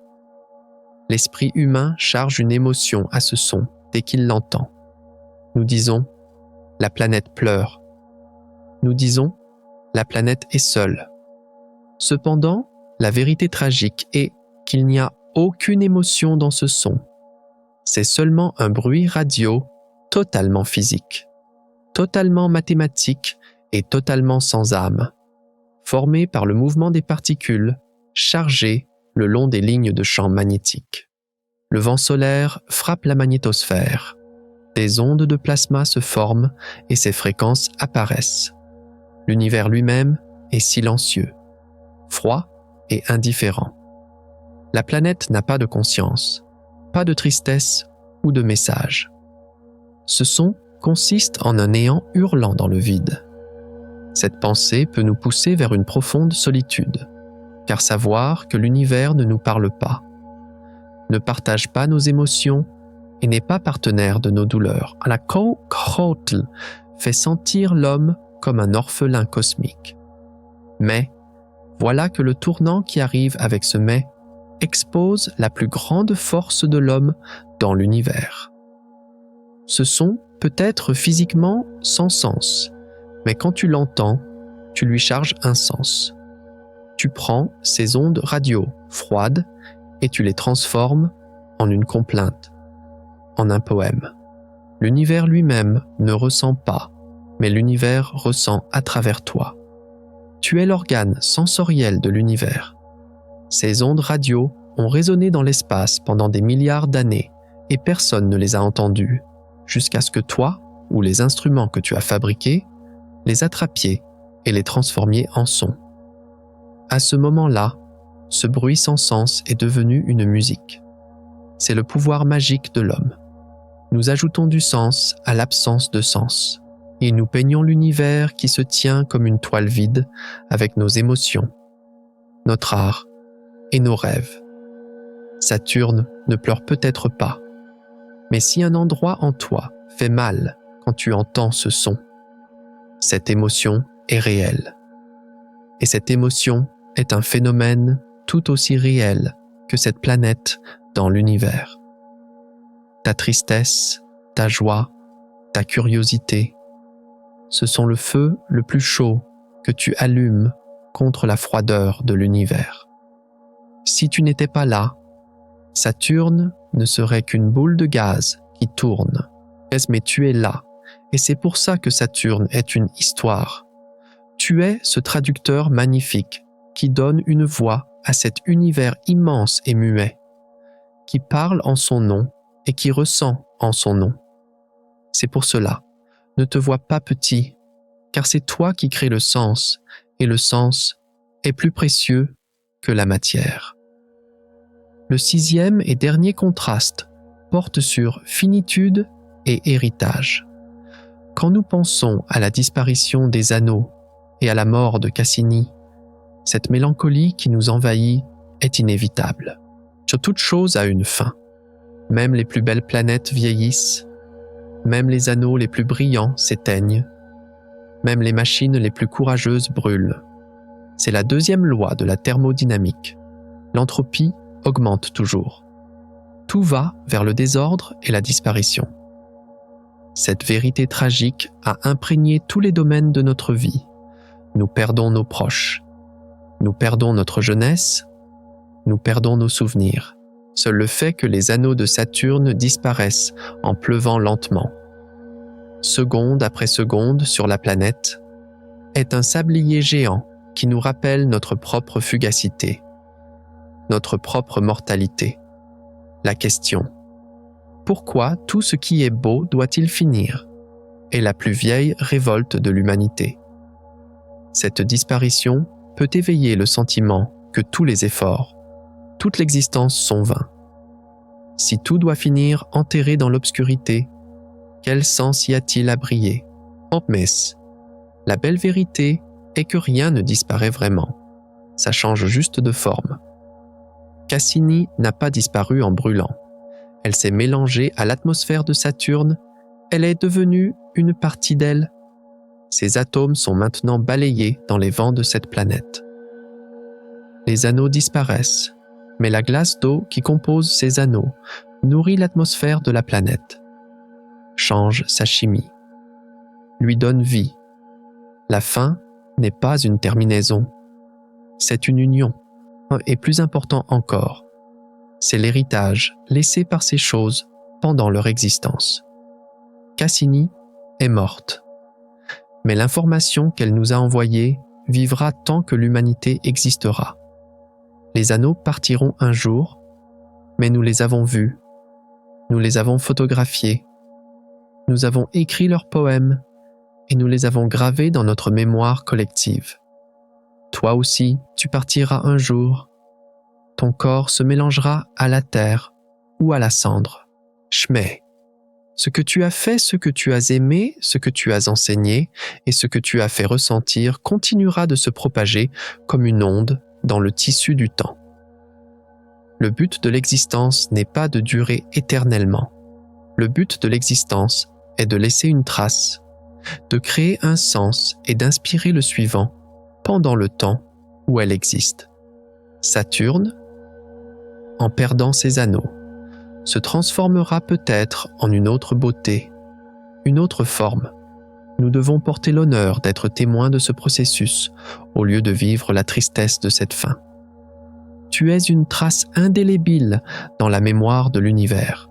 L'esprit humain charge une émotion à ce son dès qu'il l'entend. Nous disons « la planète pleure ». Nous disons « la planète est seule ». Cependant, la vérité tragique est qu'il n'y a aucune émotion dans ce son. C'est seulement un bruit radio totalement physique, totalement mathématique et totalement sans âme, formé par le mouvement des particules chargées le long des lignes de champ magnétique. Le vent solaire frappe la magnétosphère. Des ondes de plasma se forment et ces fréquences apparaissent. L'univers lui-même est silencieux, froid et indifférent. La planète n'a pas de conscience, pas de tristesse ou de message. Ce son consiste en un néant hurlant dans le vide. Cette pensée peut nous pousser vers une profonde solitude, car savoir que l'univers ne nous parle pas, ne partage pas nos émotions et n'est pas partenaire de nos douleurs, la Quetzalcoatl fait sentir l'homme comme un orphelin cosmique. Mais voilà que le tournant qui arrive avec ce mais expose la plus grande force de l'homme dans l'univers. Ce son peut être physiquement sans sens, mais quand tu l'entends, tu lui charges un sens. Tu prends ces ondes radio froides et tu les transformes en une complainte, en un poème. L'univers lui-même ne ressent pas, mais l'univers ressent à travers toi. Tu es l'organe sensoriel de l'univers. Ces ondes radio ont résonné dans l'espace pendant des milliards d'années et personne ne les a entendues, jusqu'à ce que toi, ou les instruments que tu as fabriqués, les attrapiez et les transformiez en son. À ce moment-là, ce bruit sans sens est devenu une musique. C'est le pouvoir magique de l'homme. Nous ajoutons du sens à l'absence de sens, et nous peignons l'univers qui se tient comme une toile vide avec nos émotions, notre art et nos rêves. Saturne ne pleure peut-être pas, mais si un endroit en toi fait mal quand tu entends ce son, cette émotion est réelle. Et cette émotion est un phénomène tout aussi réel que cette planète dans l'univers. Ta tristesse, ta joie, ta curiosité, ce sont le feu le plus chaud que tu allumes contre la froideur de l'univers. Si tu n'étais pas là, Saturne ne serait qu'une boule de gaz qui tourne. Mais tu es là, et c'est pour ça que Saturne est une histoire. Tu es ce traducteur magnifique qui donne une voix à cet univers immense et muet, qui parle en son nom et qui ressent en son nom. C'est pour cela, ne te vois pas petit, car c'est toi qui crées le sens, et le sens est plus précieux que la matière. Le 6e et dernier contraste porte sur finitude et héritage. Quand nous pensons à la disparition des anneaux et à la mort de Cassini, cette mélancolie qui nous envahit est inévitable. Toute chose a une fin. Même les plus belles planètes vieillissent, même les anneaux les plus brillants s'éteignent, même les machines les plus courageuses brûlent. C'est la 2e loi de la thermodynamique. L'entropie augmente toujours. Tout va vers le désordre et la disparition. Cette vérité tragique a imprégné tous les domaines de notre vie. Nous perdons nos proches. Nous perdons notre jeunesse. Nous perdons nos souvenirs. Seul le fait que les anneaux de Saturne disparaissent en pleuvant lentement, seconde après seconde sur la planète, est un sablier géant qui nous rappelle notre propre fugacité, notre propre mortalité. La question « Pourquoi tout ce qui est beau doit-il finir ?» est la plus vieille révolte de l'humanité. Cette disparition peut éveiller le sentiment que tous les efforts, toute l'existence sont vains. Si tout doit finir enterré dans l'obscurité, quel sens y a-t-il à briller? Mais la belle vérité est que rien ne disparaît vraiment. Ça change juste de forme. Cassini n'a pas disparu en brûlant. Elle s'est mélangée à l'atmosphère de Saturne, elle est devenue une partie d'elle. Ses atomes sont maintenant balayés dans les vents de cette planète. Les anneaux disparaissent, mais la glace d'eau qui compose ces anneaux nourrit l'atmosphère de la planète, change sa chimie, lui donne vie. La fin n'est pas une terminaison, c'est une union. Et plus important encore, c'est l'héritage laissé par ces choses pendant leur existence. Cassini est morte, mais l'information qu'elle nous a envoyée vivra tant que l'humanité existera. Les anneaux partiront un jour, mais nous les avons vus, nous les avons photographiés, nous avons écrit leurs poèmes et nous les avons gravés dans notre mémoire collective. Toi aussi, tu partiras un jour. Ton corps se mélangera à la terre ou à la cendre. Shmeh. Ce que tu as fait, ce que tu as aimé, ce que tu as enseigné et ce que tu as fait ressentir continuera de se propager comme une onde dans le tissu du temps. Le but de l'existence n'est pas de durer éternellement. Le but de l'existence est de laisser une trace, de créer un sens et d'inspirer le suivant pendant le temps où elle existe. Saturne, en perdant ses anneaux, se transformera peut-être en une autre beauté, une autre forme. Nous devons porter l'honneur d'être témoins de ce processus au lieu de vivre la tristesse de cette fin. Tu es une trace indélébile dans la mémoire de l'univers.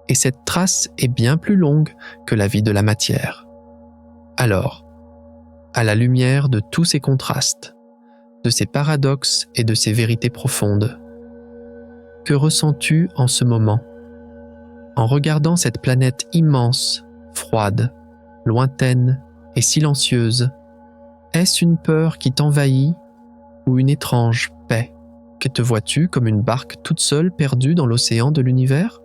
Et cette trace est bien plus longue que la vie de la matière. Alors, à la lumière de tous ces contrastes, de ces paradoxes et de ces vérités profondes, que ressens-tu en ce moment, en regardant cette planète immense, froide, lointaine et silencieuse? Est-ce une peur qui t'envahit ou une étrange paix? Que te vois-tu comme une barque toute seule perdue dans l'océan de l'univers?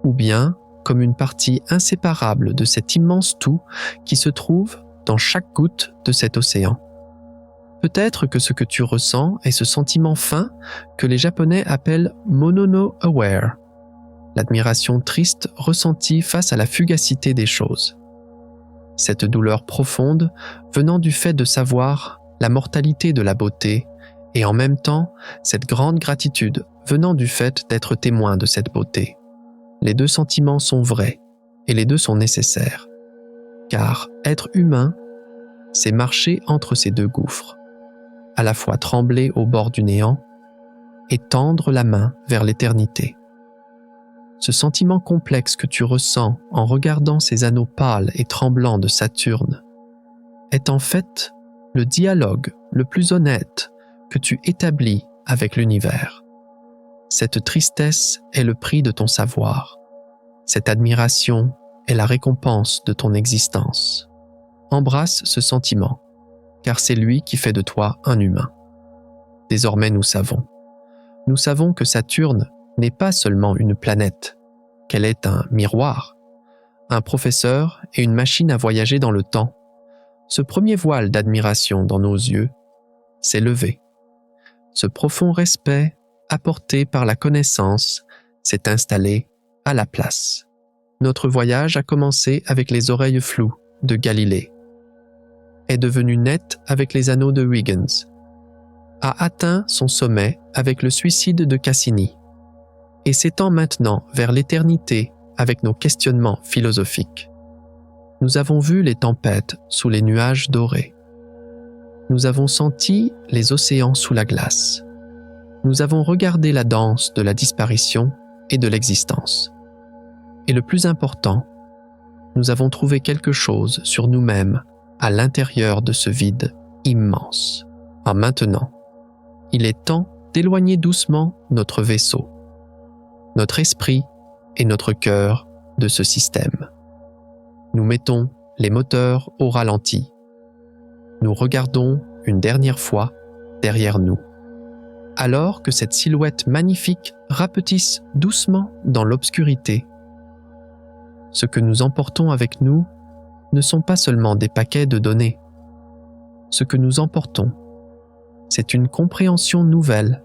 Ou bien comme une partie inséparable de cet immense tout qui se trouve dans chaque goutte de cet océan? Peut-être que ce que tu ressens est ce sentiment fin que les Japonais appellent monono aware, l'admiration triste ressentie face à la fugacité des choses. Cette douleur profonde venant du fait de savoir la mortalité de la beauté et en même temps cette grande gratitude venant du fait d'être témoin de cette beauté. Les deux sentiments sont vrais et les deux sont nécessaires, car être humain, c'est marcher entre ces deux gouffres, à la fois trembler au bord du néant et tendre la main vers l'éternité. Ce sentiment complexe que tu ressens en regardant ces anneaux pâles et tremblants de Saturne est en fait le dialogue le plus honnête que tu établis avec l'univers. Cette tristesse est le prix de ton savoir. Cette admiration est la récompense de ton existence. Embrasse ce sentiment, car c'est lui qui fait de toi un humain. Désormais nous savons. Nous savons que Saturne n'est pas seulement une planète, qu'elle est un miroir, un professeur et une machine à voyager dans le temps. Ce premier voile d'admiration dans nos yeux s'est levé. Ce profond respect apporté par la connaissance s'est installé à la place. Notre voyage a commencé avec les oreilles floues de Galilée, est devenu net avec les anneaux de Huygens, a atteint son sommet avec le suicide de Cassini, et s'étend maintenant vers l'éternité avec nos questionnements philosophiques. Nous avons vu les tempêtes sous les nuages dorés. Nous avons senti les océans sous la glace. Nous avons regardé la danse de la disparition et de l'existence. Et le plus important, nous avons trouvé quelque chose sur nous-mêmes à l'intérieur de ce vide immense. Maintenant, il est temps d'éloigner doucement notre vaisseau, notre esprit et notre cœur de ce système. Nous mettons les moteurs au ralenti. Nous regardons une dernière fois derrière nous. Alors que cette silhouette magnifique rapetisse doucement dans l'obscurité, ce que nous emportons avec nous ne sont pas seulement des paquets de données. Ce que nous emportons, c'est une compréhension nouvelle,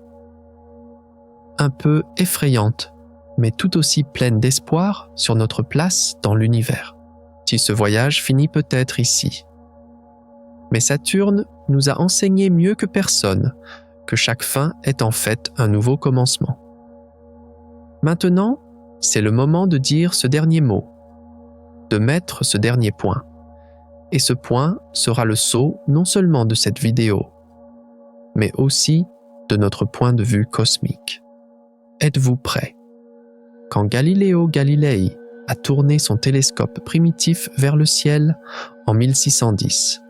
un peu effrayante, mais tout aussi pleine d'espoir sur notre place dans l'univers. Si ce voyage finit peut-être ici. Mais Saturne nous a enseigné mieux que personne que chaque fin est en fait un nouveau commencement. Maintenant, c'est le moment de dire ce dernier mot, de mettre ce dernier point. Et ce point sera le sceau non seulement de cette vidéo, mais aussi de notre point de vue cosmique. Êtes-vous prêts? Quand Galileo Galilei a tourné son télescope primitif vers le ciel en 1610,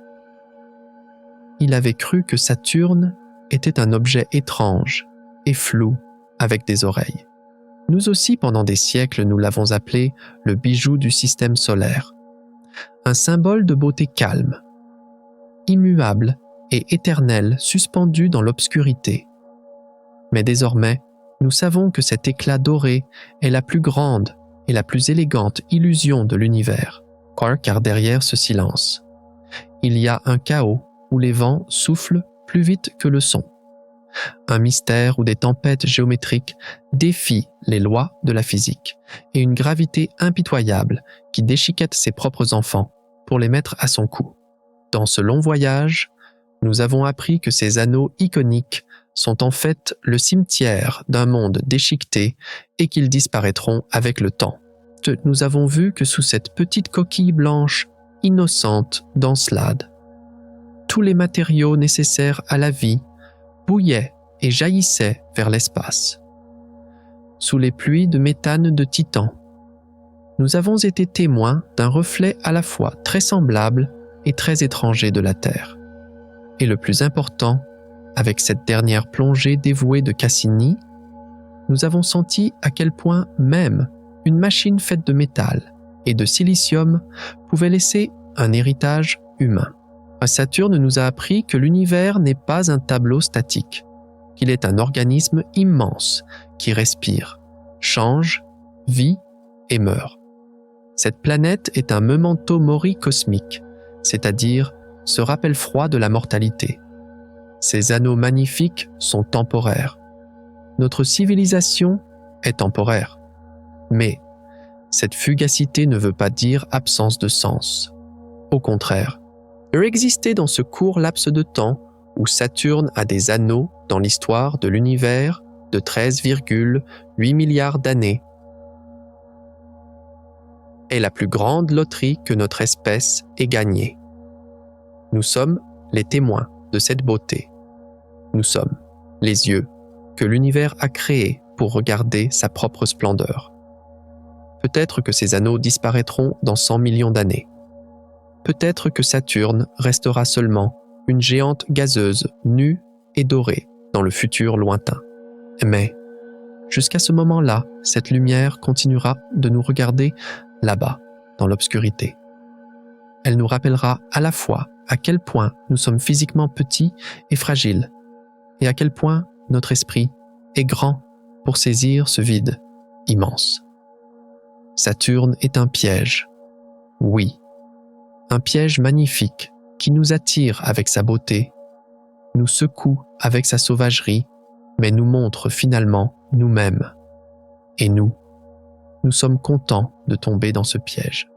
il avait cru que Saturne était un objet étrange et flou avec des oreilles. Nous aussi, pendant des siècles, nous l'avons appelé le bijou du système solaire, un symbole de beauté calme, immuable et éternel suspendu dans l'obscurité. Mais désormais, nous savons que cet éclat doré est la plus grande et la plus élégante illusion de l'univers, car derrière ce silence, il y a un chaos où les vents soufflent plus vite que le son. Un mystère où des tempêtes géométriques défient les lois de la physique et une gravité impitoyable qui déchiquette ses propres enfants pour les mettre à son cou. Dans ce long voyage, nous avons appris que ces anneaux iconiques sont en fait le cimetière d'un monde déchiqueté et qu'ils disparaîtront avec le temps. Nous avons vu que sous cette petite coquille blanche, innocente d'Encelade, tous les matériaux nécessaires à la vie bouillaient et jaillissaient vers l'espace. Sous les pluies de méthane de Titan, nous avons été témoins d'un reflet à la fois très semblable et très étranger de la Terre. Et le plus important, avec cette dernière plongée dévouée de Cassini, nous avons senti à quel point même une machine faite de métal et de silicium pouvait laisser un héritage humain. Saturne nous a appris que l'univers n'est pas un tableau statique, qu'il est un organisme immense qui respire, change, vit et meurt. Cette planète est un memento mori cosmique, c'est-à-dire ce rappel froid de la mortalité. Ces anneaux magnifiques sont temporaires. Notre civilisation est temporaire. Mais cette fugacité ne veut pas dire absence de sens. Au contraire, exister dans ce court laps de temps où Saturne a des anneaux dans l'histoire de l'univers de 13,8 milliards d'années est la plus grande loterie que notre espèce ait gagnée. Nous sommes les témoins de cette beauté. Nous sommes les yeux que l'univers a créés pour regarder sa propre splendeur. Peut-être que ces anneaux disparaîtront dans 100 millions d'années. Peut-être que Saturne restera seulement une géante gazeuse nue et dorée dans le futur lointain. Mais, jusqu'à ce moment-là, cette lumière continuera de nous regarder là-bas, dans l'obscurité. Elle nous rappellera à la fois à quel point nous sommes physiquement petits et fragiles, et à quel point notre esprit est grand pour saisir ce vide immense. Saturne est un piège, oui, un piège magnifique qui nous attire avec sa beauté, nous secoue avec sa sauvagerie, mais nous montre finalement nous-mêmes. Et nous sommes contents de tomber dans ce piège.